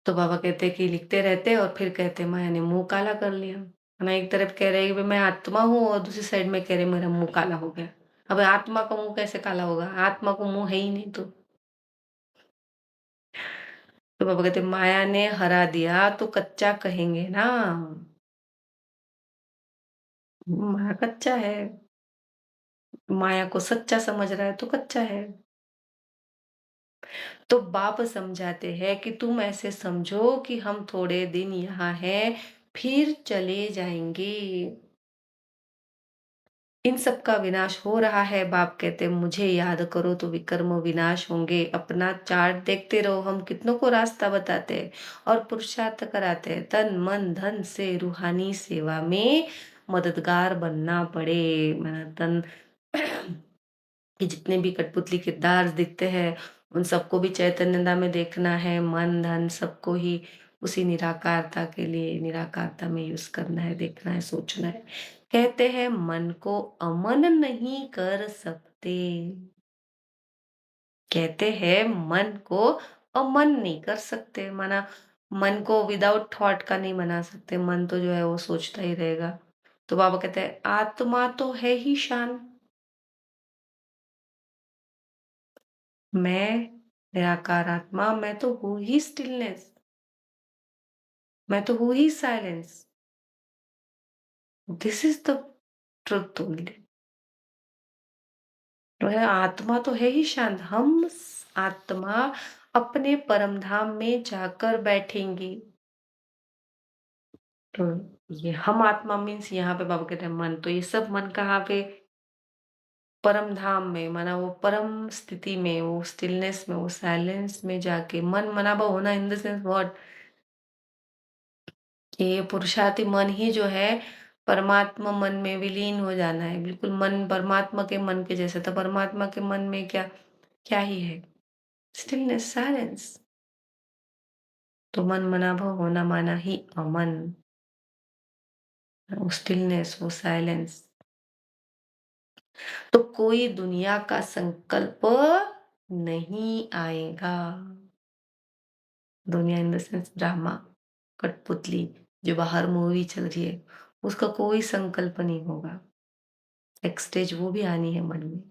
तो बाबा कहते हैं कि लिखते रहते हैं और फिर कहते हैं मैंने मुँह काला कर लिया। ना एक तरफ कह रहे हैं कि मैं आत्मा हूँ और दूसरी साइड में कह रहे हैं मेरा मुँह काला हो गया। अब आत्मा का मुँह कैसे काला होगा? आत्मा को मुँह है ही नहीं तो। तो बाबा कहते हैं माया ने हरा दिया तो कच्चा कहेंगे ना। माया कच्चा है, माया को सच्चा समझ रहा है तो कच्चा है। तो बाप समझाते हैं कि तुम ऐसे समझो कि हम थोड़े दिन यहाँ हैं, फिर चले जाएँगे। इन सब का विनाश हो रहा है। बाप कहते हैं मुझे याद करो तो विकर्म विनाश होंगे। अपना चार्ट देखते रहो, हम कितनों को रास्ता बताते हैं और पुरुषार्थ कराते हैं। तन, मन, धन से रूहानी सेवा में मददगार बनना पड़े। मेरा तन कि जितने भी कठपुतली किरदार दिखते हैं, उन सबको भी चैतन्यता में देखना है, मन, धन सबको ही उसी निराकारता के लिए निराकारता में यूज़ करना है, देखना है, सोचना है। कहते हैं मन को अमन नहीं कर सकते। कहते हैं मन को अमन नहीं कर सकते, माना मन को विदाउट थॉट का नहीं बना सकते, मन तो जो है वो सोचता ही रहेगा। तो बाबा कहते हैं आत्मा तो है ही शांत। मैं निराकार आत्मा, मैं तो हूँ ही स्टिलनेस, मैं तो हूँ ही silence. This is the truth only. तो है आत्मा तो है ही शांत। आत्मा अपने परम धाम में जाकर बैठेंगी। तो ये हम आत्मा मीन्स यहाँ पे बाबा कहते हैं मन, तो ये सब मन कहाँ पे परम धाम में, माना वो परम स्थिति में, वो स्टिलनेस में, वो साइलेंस में जाके मन मनाबा होना इन द सेंस व्हाट, कि ये पुरुषार्थी मन ही जो है परमात्मा मन में विलीन हो जाना है। बिल्कुल मन परमात्मा के मन के जैसे, तो परमात्मा के मन में क्या क्या ही है? Stillness, silence. तो मन मनाभव होना माना ही अमन, वो स्टिलनेस, वो साइलेंस। तो कोई दुनिया का संकल्प नहीं आएगा। दुनिया इन द सेंस ड्रामा, कठपुतली, जो बाहर मूवी चल रही है, उसका कोई संकल्प नहीं होगा। एक स्टेज वो भी आनी है मन में।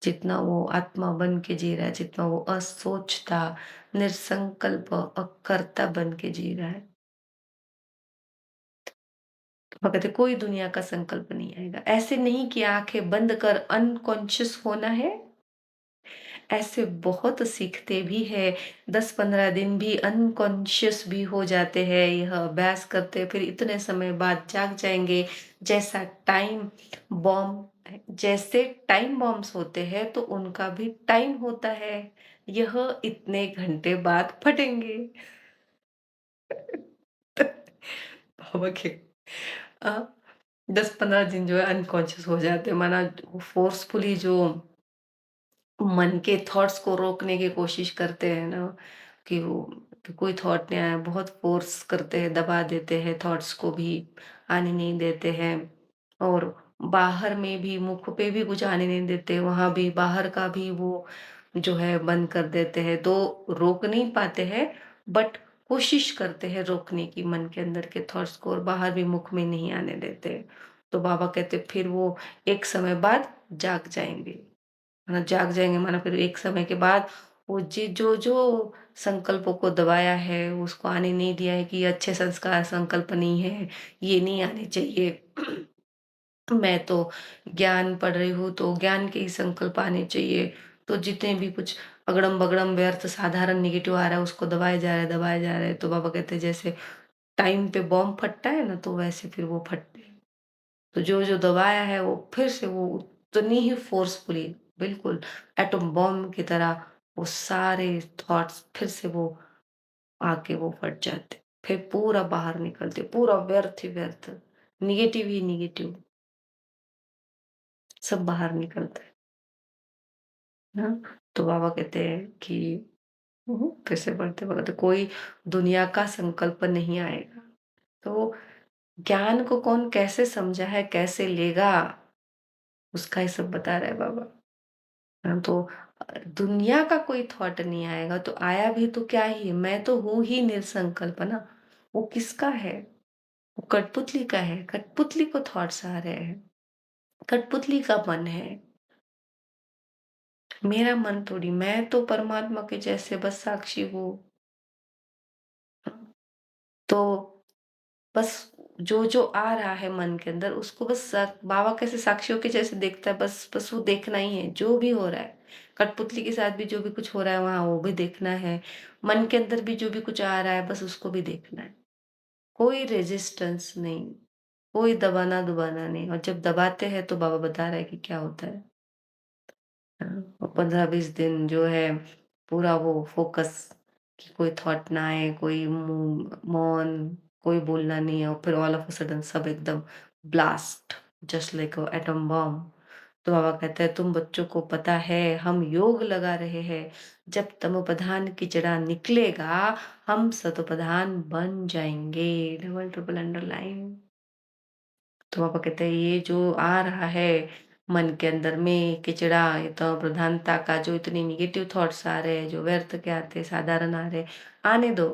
जितना वो आत्मा बन के जी रहा है, जितना वो असोचता, निसंकल्प, अकर्ता बन के जी रहा है, तो वो कहते कोई दुनिया का संकल्प नहीं आएगा। ऐसे नहीं कि आंखें बंद कर अनकॉन्शियस होना है, ऐसे बहुत सीखते भी हैं, 10-15 दिन भी अनकॉन्शियस भी हो जाते हैं, यह अभ्यास करते हैं, फिर इतने समय बाद जाग जाएंगे। जैसा टाइम बॉम्ब जैसे टाइम बॉम्ब्स होते हैं तो उनका भी टाइम होता है, यह इतने घंटे बाद फटेंगे। बाबा के 10-15 दिन जो है अनकॉन्शियस हो जाते हैं, माना फोर्सफुली जो मन के थॉट्स को रोकने की कोशिश करते हैं ना, कि वो कि कोई थॉट नहीं आया, बहुत फोर्स करते हैं, दबा देते हैं थॉट्स को भी, आने नहीं देते हैं। और बाहर में भी, मुख पे भी कुछ आने नहीं देते, वहां भी बाहर का भी वो जो है बंद कर देते हैं, तो रोक नहीं पाते हैं, बट कोशिश करते हैं रोकने की मन के अंदर के थॉट्स को, और बाहर भी मुख में नहीं आने देते। तो बाबा कहते फिर वो एक समय बाद जाग जाएंगे, माना जाग जाएँगे, माना फिर एक समय के बाद वो जो संकल्पों को दबाया है, उसको आने नहीं दिया है कि ये अच्छे संस्कार संकल्प नहीं है, ये नहीं आने चाहिए। मैं तो ज्ञान पढ़ रही हूँ, तो ज्ञान के ही संकल्प आने चाहिए। तो जितने भी कुछ अगड़म-बगड़म व्यर्थ साधारण नेगेटिव आ रहा है, उसको दबाया जा रहा है, दबाया जा रहा है। तो बाबा कहते हैं जैसे टाइम पे बॉम्ब फटता है ना, तो वैसे फिर वो फटते हैं। तो जो दबाया है वो फिर से वो उतनी ही फोर्सफुली, बिल्कुल एटम बॉम्ब की तरह, वो सारे थॉट्स फिर से वो आके वो फट जाते, फिर पूरा बाहर निकलते, पूरा व्यर्थ ही व्यर्थ, निगेटिव ही निगेटिव, सब बाहर निकलता है ना। तो बाबा कहते हैं कि फिर से पढ़ते वक्त कोई दुनिया का संकल्प नहीं आएगा। तो ज्ञान को कौन कैसे समझा है, कैसे लेगा, उसका ही सब बता रहा है बाबा। हाँ, तो दुनिया का कोई थॉट नहीं आएगा, तो आया भी तो क्या ही है, मैं तो हूँ ही निरसंकल्प ना। वो किसका है? वो कठपुतली का है, कठपुतली को थॉट्स आ रहे हैं, कठपुतली का मन है, मेरा मन थोड़ी, मैं तो परमात्मा के जैसे बस साक्षी हूँ। तो बस जो आ रहा है मन के अंदर, उसको बस बाबा कैसे साक्षियों के जैसे देखता है, बस बस वो देखना ही है जो भी हो रहा है। कठपुतली के साथ भी जो भी कुछ हो रहा है वहां, वो भी देखना है। मन के अंदर भी जो भी कुछ आ रहा है, बस उसको भी देखना है। कोई रेजिस्टेंस नहीं, कोई दबाना दुबाना नहीं। और जब दबाते हैं तो बाबा बता रहा है कि क्या होता है। और 15-20 दिन जो है पूरा वो फोकस, कि कोई थॉट ना आए, कोई मौन, कोई बोलना नहीं है, और फिर ऑल ऑफ अ सडन सब एकदम blast, just like atom bomb. तो बाबा कहते हैं तुम बच्चों को पता है हम योग लगा रहे हैं, जब तमो प्रधान कीचड़ा निकलेगा हम सतो प्रधान बन जाएंगे। Double triple underline. तो पापा कहते हैं ये जो आ रहा है मन के अंदर में किचड़ा, ये तो प्रधानता का जो इतने निगेटिव थॉट्स आ रहे हैं, जो व्यर्थ के आते हैं, साधारण आ रहे हैं, आने दो।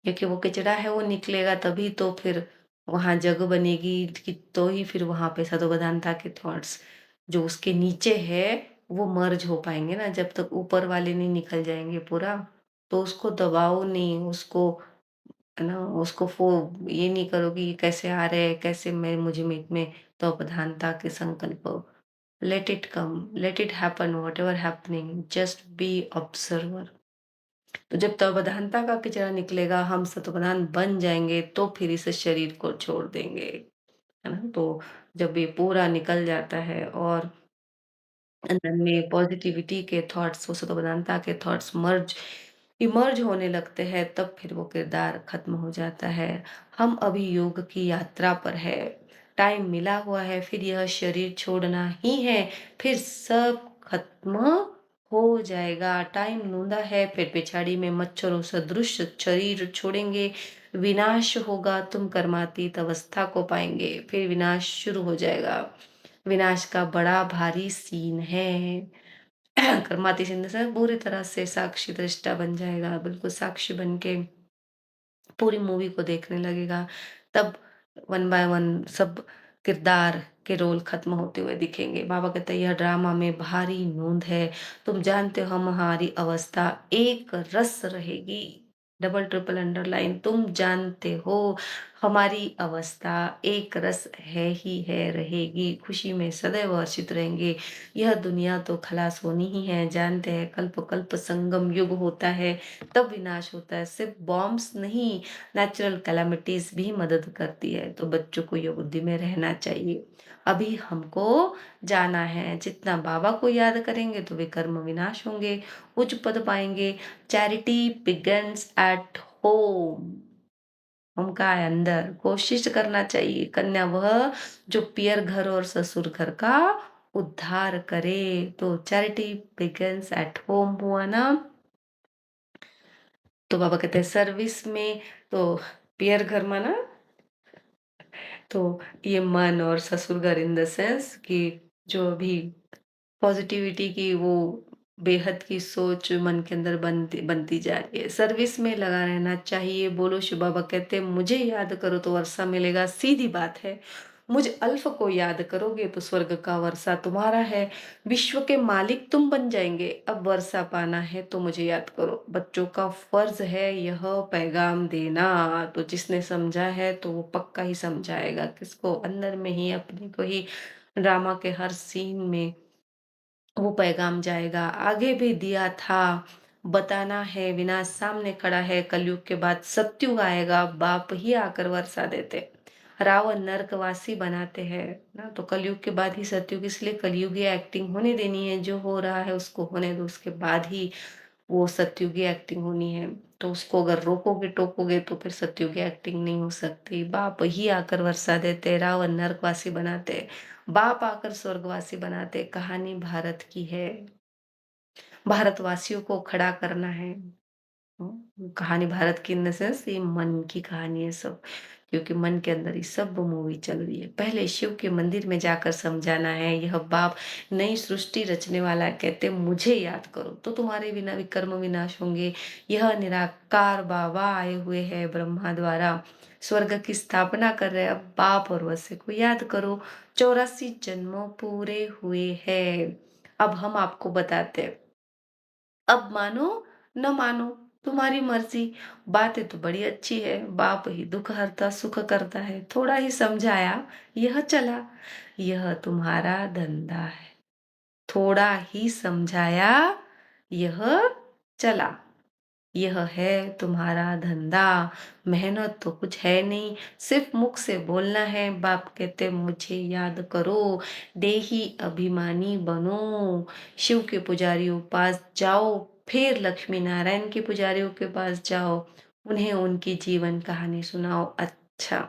क्योंकि वो कचरा है, वो निकलेगा तभी तो फिर वहां जग बनेगी, कि तो ही फिर वहां पे सदोप्रधानता के थॉट्स जो उसके नीचे है वो मर्ज हो पाएंगे ना, जब तक ऊपर वाले नहीं निकल जाएंगे पूरा। तो उसको दबाओ नहीं, उसको है ना, उसको ये नहीं करो कि ये कैसे आ रहे हैं, कैसे मैं मुझे में तो प्रधानता के संकल्प। Let it come, let it happen, what ever happening, just be observer. तो जब तत्वधानता का किचरा निकलेगा हम सत्वप्रधान बन जाएंगे, तो फिर इस शरीर को छोड़ देंगे। है ना? तो जब ये पूरा निकल जाता है और अंदर में पॉजिटिविटी के थॉट्स, वो सतोप्रधानता के थॉट्स इमर्ज होने लगते हैं, तब फिर वो किरदार खत्म हो जाता है। हम अभी योग की यात्रा पर है, टाइम मिला हुआ है, फिर यह शरीर छोड़ना ही है, फिर सब खत्म हो जाएगा। टाइम लूंदा है, फिर पिछाड़ी में मच्छरों सदृश शरीर छोड़ेंगे, विनाश होगा, तुम कर्मातीत अवस्था को पाएंगे, फिर विनाश शुरू हो जाएगा। विनाश का बड़ा भारी सीन है। कर्माती सिंह से पूरी तरह से साक्षी दृष्टा बन जाएगा, बिल्कुल साक्षी बन के पूरी मूवी को देखने लगेगा। तब वन बाय वन सब किरदार के रोल खत्म होते हुए दिखेंगे। बाबा कहते हैं यह ड्रामा में भारी नोंद है। तुम जानते हो हमारी अवस्था एक रस रहेगी। डबल ट्रिपल अंडरलाइन, तुम जानते हो हमारी अवस्था एक रस है ही है, रहेगी। खुशी में सदैव हर्षित रहेंगे। यह दुनिया तो खलास होनी ही है। जानते हैं कल्प कल्प संगम युग होता है, तब विनाश होता है। सिर्फ बॉम्ब्स नहीं, नेचुरल कैलामिटीज भी मदद करती है। तो बच्चों को ये बुद्धि में रहना चाहिए। अभी हमको जाना है। जितना बाबा को याद करेंगे तो वे कर्म विनाश होंगे, उच्च पद पाएंगे। Charity begins at home. Home का है अंदर। कोशिश करना चाहिए कन्या वह जो पियर घर और ससुर घर का उद्धार करे। तो चैरिटी बिगन्स एट होम हुआ ना। तो बाबा कहते हैं सर्विस में, तो पियर घर माना, तो ये मन और ससुर घर इन द सेंस कि जो अभी पॉजिटिविटी की वो बेहद की सोच मन के अंदर बनती बनती जा रही है। सर्विस में लगा रहना चाहिए। बोलो शिव बाबा कहते हैं मुझे याद करो तो वर्षा मिलेगा, सीधी बात है। मुझ अल्फ को याद करोगे तो स्वर्ग का वर्षा तुम्हारा है। विश्व के मालिक तुम बन जाएंगे। अब वर्षा पाना है तो मुझे याद करो। बच्चों का फर्ज है यह पैगाम देना। तो जिसने समझा है तो वो पक्का ही समझाएगा, किसको, अंदर में ही अपने को ही ड्रामा के हर सीन में वो पैगाम जाएगा। आगे भी दिया था, बताना है। विनाश सामने खड़ा है, कलयुग के बाद सत्युग आएगा। बाप ही आकर वर्षा देते, रावण नरकवासी बनाते हैं ना। तो कलयुग के बाद ही सत्युग, इसलिए कलयुगी एक्टिंग होने देनी है। जो हो रहा है उसको होने दो, उसके बाद ही वो सत्युगी एक्टिंग होनी है। तो उसको अगर रोकोगे टोकोगे तो फिर सत्युगी एक्टिंग नहीं हो सकती। बाप ही आकर वर्षा देते, रावण नरकवासी बनाते, बाप आकर स्वर्गवासी बनाते। कहानी भारत की है, भारतवासियों को खड़ा करना है। कहानी भारत की इन द सेंस ये मन की कहानी है सब, क्योंकि मन के अंदर ही सब मूवी चल रही है। पहले शिव के मंदिर में जाकर समझाना है यह बाप नई सृष्टि रचने वाला है। कहते मुझे याद करो तो तुम्हारे बिना विकर्म विनाश होंगे। यह निराकार बाबा आए हुए हैं ब्रह्मा द्वारा, स्वर्ग की स्थापना कर रहे हैं। अब बाप और वसे को याद करो। 84 जन्मों पूरे हुए हैं। अब हम आपको बताते हैं, अब मानो न मानो तुम्हारी मर्जी। बातें तो बड़ी अच्छी है, बाप ही दुख हरता सुख करता है। थोड़ा ही समझाया, यह चला। यह तुम्हारा धंधा है। थोड़ा ही समझाया, यह चला। यह है तुम्हारा धंधा। मेहनत तो कुछ है नहीं, सिर्फ मुख से बोलना है। बाप कहते मुझे याद करो, देही अभिमानी बनो। शिव के पुजारियों पास जाओ, फिर लक्ष्मी नारायण के पुजारियों के पास जाओ, उन्हें उनकी जीवन कहानी सुनाओ। अच्छा,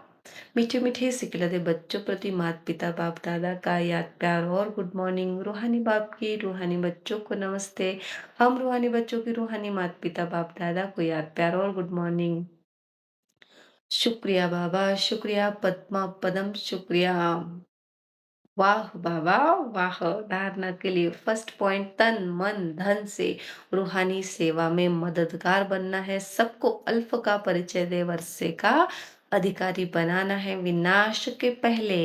मीठे मीठे सिखलते बच्चों प्रति माता पिता बाप दादा का याद प्यार और गुड मॉर्निंग। रूहानी बाप की रूहानी बच्चों को नमस्ते। हम रूहानी बच्चों की रूहानी माता पिता बाप दादा को याद प्यार और गुड मॉर्निंग। शुक्रिया बाबा, शुक्रिया पद्मा पदम, शुक्रिया। वाह बाबा वाह। धारणा के लिए फर्स्ट पॉइंट, तन मन धन से रूहानी सेवा में मददगार बनना है। सबको अल्फ का परिचय दे, वर्षे का अधिकारी बनाना है। विनाश के पहले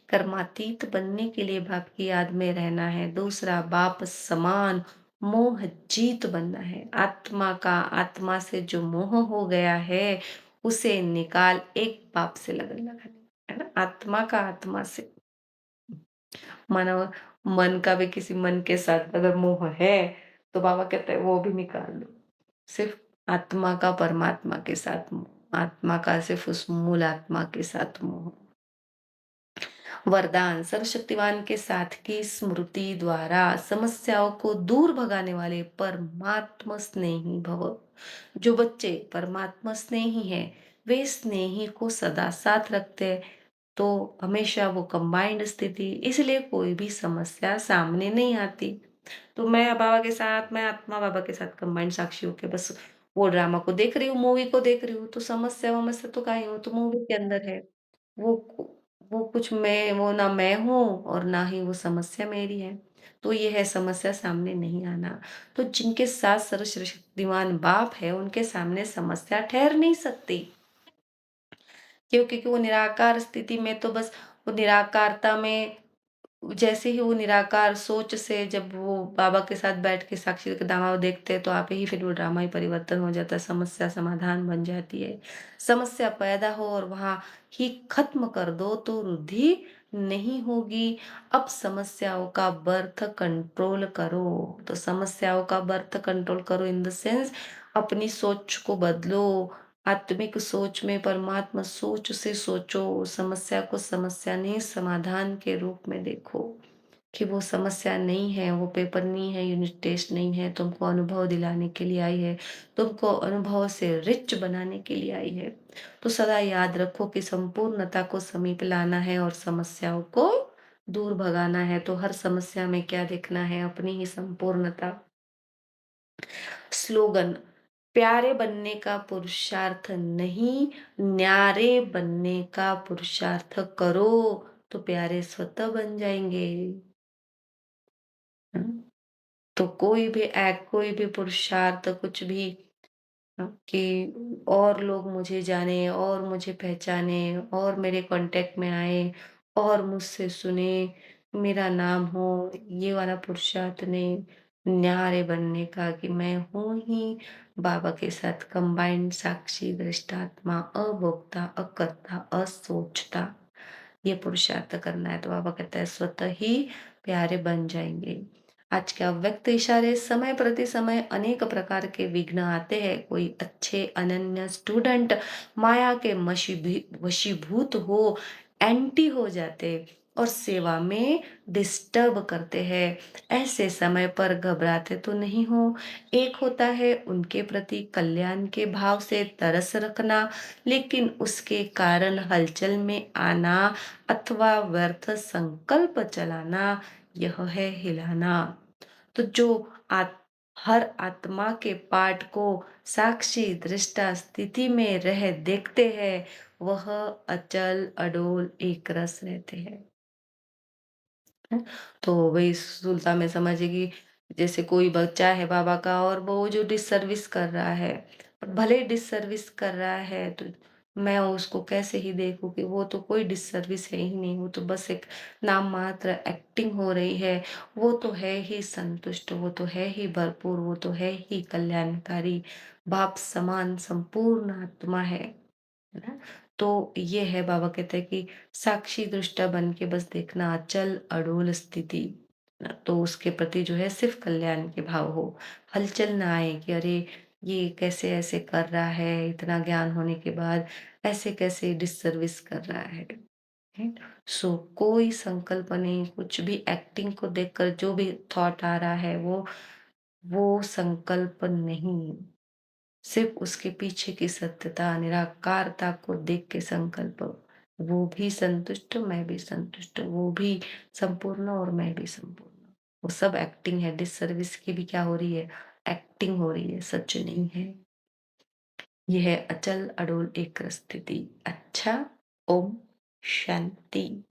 कर्मातीत बनने के लिए बाप की याद में रहना है। दूसरा, बाप समान मोह जीत बनना है। आत्मा का आत्मा से जो मोह हो गया है उसे निकाल, एक बाप से लगन लगानी है ना। आत्मा का आत्मा से, मानो मन का भी किसी मन के साथ अगर मोह है तो बाबा कहते हैं वो भी निकाल दो। सिर्फ आत्मा का परमात्मा के साथ मोह, आत्मा का सिर्फ उस मूल आत्मा के साथ मोह। वरदान सर्वशक्तिमान के साथ की स्मृति द्वारा समस्याओं को दूर भगाने वाले परमात्मा स्नेही भव। जो बच्चे परमात्मा स्नेही हैं, वे स्नेही को सदा साथ रखते हैं, तो हमेशा वो कंबाइंड स्थिति, इसलिए कोई भी समस्या सामने नहीं आती। तो मैं आत्मा बाबा के साथ कंबाइंड साक्षी होके बस वो ड्रामा को देख रही हूँ, मूवी को देख रही हूँ, तो समस्या वमस्या तो काहे वो तो मूवी के अंदर है। वो वो कुछ वो ना मैं हूँ और ना ही वो समस्या मेरी है। तो ये है समस्या सामने नहीं आना। तो जिनके साथ सर्वशक्तिमान बाप है, उनके सामने समस्या ठहर नहीं सकती। क्योंकि वो निराकार स्थिति में तो बस वो निराकारता में जैसे ही वो निराकार सोच से जब वो बाबा के साथ बैठ के साक्षी के ड्रामा देखते हैं, तो आप ही फिर वो ड्रामा ही परिवर्तन हो जाता है, समस्या समाधान बन जाती है। समस्या पैदा हो और वहाँ ही खत्म कर दो तो रुद्धि नहीं होगी। अब समस्याओं का बर्थ कंट्रोल करो। तो समस्याओं का बर्थ कंट्रोल करो इन द सेंस अपनी सोच को बदलो। आत्मिक सोच में परमात्मा सोच से सोचो, समस्या को समस्या नहीं समाधान के रूप में देखो कि वो समस्या नहीं है, वो पेपर नहीं है, यूनिट टेस्ट नहीं है, तुमको अनुभव दिलाने के लिए आई है, तुमको अनुभव से रिच बनाने के लिए आई है। तो सदा याद रखो कि संपूर्णता को समीप लाना है और समस्याओं को दूर भगाना है। तो हर समस्या में क्या देखना है? अपनी ही संपूर्णता। स्लोगन प्यारे बनने का पुरुषार्थ नहीं, न्यारे बनने का पुरुषार्थ करो, तो प्यारे स्वतः बन जाएंगे। हम्म। तो कोई भी पुरुषार्थ कुछ भी कि और लोग मुझे जाने और मुझे पहचाने और मेरे कांटेक्ट में आए और मुझसे सुने, मेरा नाम हो, ये वाला पुरुषार्थ नहीं। न्यारे बनने का कि मैं हूं ही बाबा के साथ कंबाइंड साक्षी दृष्टात्मा अभोक्ता अकर्ता असोचता, ये पुरुषार्थ करना है। तो बाबा कहता है स्वतः ही प्यारे बन जाएंगे। आज के अव्यक्त इशारे समय प्रति समय अनेक प्रकार के विघ्न आते हैं। कोई अच्छे अनन्य स्टूडेंट माया के वशीभूत हो, एंटी हो जाते और सेवा में डिस्टर्ब करते हैं। ऐसे समय पर घबराते तो नहीं हो। एक होता है उनके प्रति कल्याण के भाव से तरस रखना, लेकिन उसके कारण हलचल में आना अथवा व्यर्थ संकल्प चलाना, यह है हिलाना। तो जो आत, हर आत्मा के पाठ को साक्षी दृष्टा स्थिति में रह देखते हैं, वह अचल अडोल एक रस रहते हैं। है? तो वही सुलता में समझेगी, जैसे कोई बच्चा है बाबा का और वो जो डिससर्विस कर रहा है, और भले डिससर्विस कर रहा है तो मैं उसको कैसे ही देखूं कि वो तो कोई डिससर्विस है ही नहीं, वो तो बस एक नाम मात्र एक्टिंग हो रही है। वो तो है ही संतुष्ट, वो तो है ही भरपूर, वो तो है ही कल्याणकारी, बाप समान संपूर्ण आत्मा है ना। तो ये है बाबा कहते हैं कि साक्षी दृष्टा बन के बस देखना अचल अडोल स्थिति ना, तो उसके प्रति जो है सिर्फ कल्याण के भाव हो। हलचल ना आए कि अरे ये कैसे ऐसे कर रहा है, इतना ज्ञान होने के बाद ऐसे कैसे डिससर्विस कर रहा है। सो कोई संकल्प नहीं, कुछ भी एक्टिंग को देखकर जो भी थॉट आ रहा है वो संकल्प नहीं, सिर्फ उसके पीछे की सत्यता निराकारता को देख के संकल्प। वो भी संतुष्ट, मैं भी संतुष्ट, वो भी संपूर्ण और मैं भी संपूर्ण। वो सब एक्टिंग है, डिससर्विस की भी क्या हो रही है? एक्टिंग हो रही है, सच नहीं है। यह है अचल अडोल एक स्थिति। अच्छा, ओम शांति।